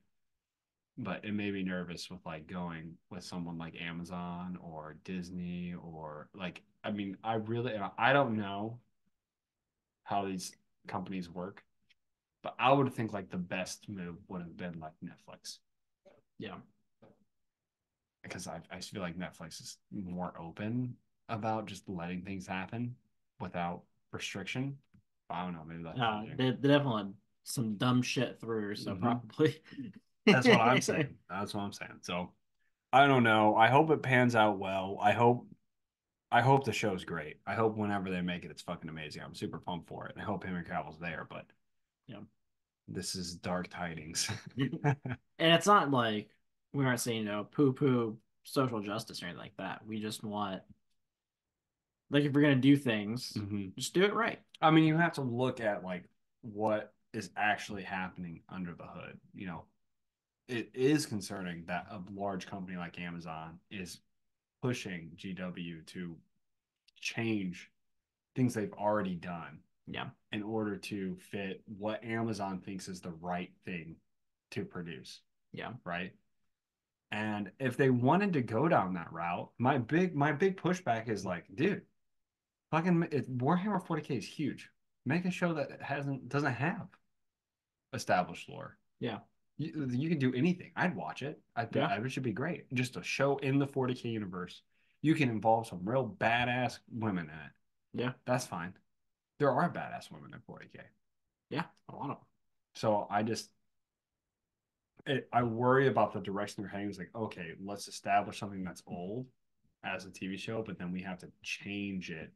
Speaker 2: but it made me nervous with like going with someone like Amazon or Disney or like I mean, I don't know how these companies work, but I would think like the best move would have been like Netflix
Speaker 1: Yeah.
Speaker 2: because I feel like Netflix is more open about just letting things happen without restriction. I don't know, maybe that's changing.
Speaker 1: They definitely had some dumb shit through, so
Speaker 2: Mm-hmm.
Speaker 1: probably.
Speaker 2: That's what I'm saying. That's what I'm saying. So I don't know. I hope it pans out well. I hope the show's great. I hope whenever they make it, it's fucking amazing. I'm super pumped for it. I hope Henry Cavill's there, but
Speaker 1: Yeah.
Speaker 2: this is dark tidings.
Speaker 1: And it's not like we aren't saying, poo poo social justice or anything like that. We just want, like, if we're going to do things,
Speaker 2: Mm-hmm.
Speaker 1: just do it right.
Speaker 2: I mean, you have to look at like what is actually happening under the hood. It is concerning that a large company like Amazon is pushing GW to change things they've already done
Speaker 1: Yeah.
Speaker 2: in order to fit what Amazon thinks is the right thing to produce,
Speaker 1: Yeah.
Speaker 2: right? And if they wanted to go down that route, my big pushback is like, dude, Warhammer 40K is huge. Make a show that doesn't have established lore.
Speaker 1: Yeah.
Speaker 2: You can do anything. I'd watch it.
Speaker 1: Yeah.
Speaker 2: It should be great. Just a show in the 40K universe. You can involve some real badass women in it.
Speaker 1: Yeah.
Speaker 2: That's fine. There are badass women in 40K.
Speaker 1: Yeah. A lot of them.
Speaker 2: So I worry about the direction they're heading. It's like, okay, let's establish something that's old as a TV show, but then we have to change it.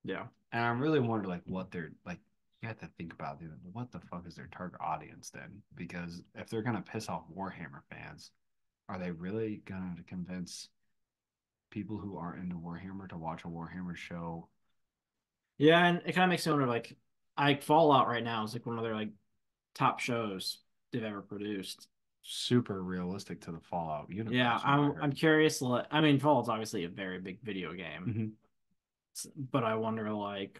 Speaker 1: Yeah.
Speaker 2: And I really wonder like what they're like. You have to think about dude, what the fuck is their target audience then? Because if they're gonna piss off Warhammer fans, are they really gonna convince people who aren't into Warhammer to watch a Warhammer show?
Speaker 1: Yeah. And it kind of makes me wonder, like Fallout right now is like one of their like top shows they've ever produced.
Speaker 2: Super realistic to the Fallout
Speaker 1: Yeah.
Speaker 2: universe, from what I
Speaker 1: I'm
Speaker 2: heard.
Speaker 1: curious. I mean, Fallout's obviously a very big video game,
Speaker 2: Mm-hmm.
Speaker 1: but I wonder, like,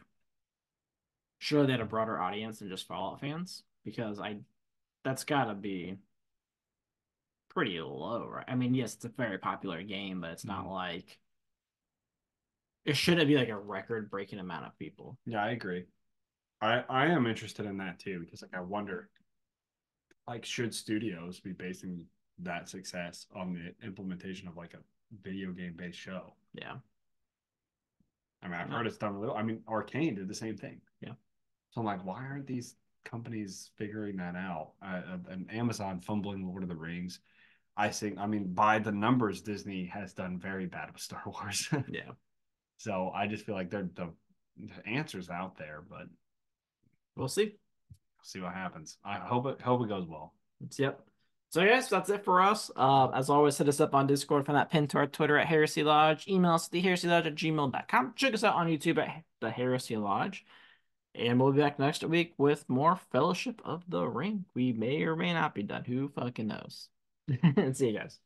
Speaker 1: surely they had a broader audience than just Fallout fans because that's got to be pretty low, right? I mean, yes, it's a very popular game, but it's
Speaker 2: Mm-hmm.
Speaker 1: not like it shouldn't be like a record-breaking amount of people.
Speaker 2: Yeah, I agree. I am interested in that too because like I wonder like should studios be basing that success on the implementation of like a video game based show?
Speaker 1: Yeah.
Speaker 2: I mean, I've
Speaker 1: No.
Speaker 2: heard it's done really. I mean, Arcane did the same thing.
Speaker 1: Yeah.
Speaker 2: So I'm like, why aren't these companies figuring that out? And Amazon fumbling Lord of the Rings. I think, I mean, by the numbers, Disney has done very bad with Star Wars.
Speaker 1: Yeah.
Speaker 2: So I just feel like the answer's out there, but
Speaker 1: We'll see.
Speaker 2: see what happens. I hope it goes well.
Speaker 1: Yep. So yes, that's it for us. As always, hit us up on Discord, find that pin to our Twitter at Heresy Lodge. Email us at theheresylodge@gmail.com. Check us out on YouTube at the Heresy Lodge. And we'll be back next week with more Fellowship of the Ring. We may or may not be done. Who fucking knows? See you guys.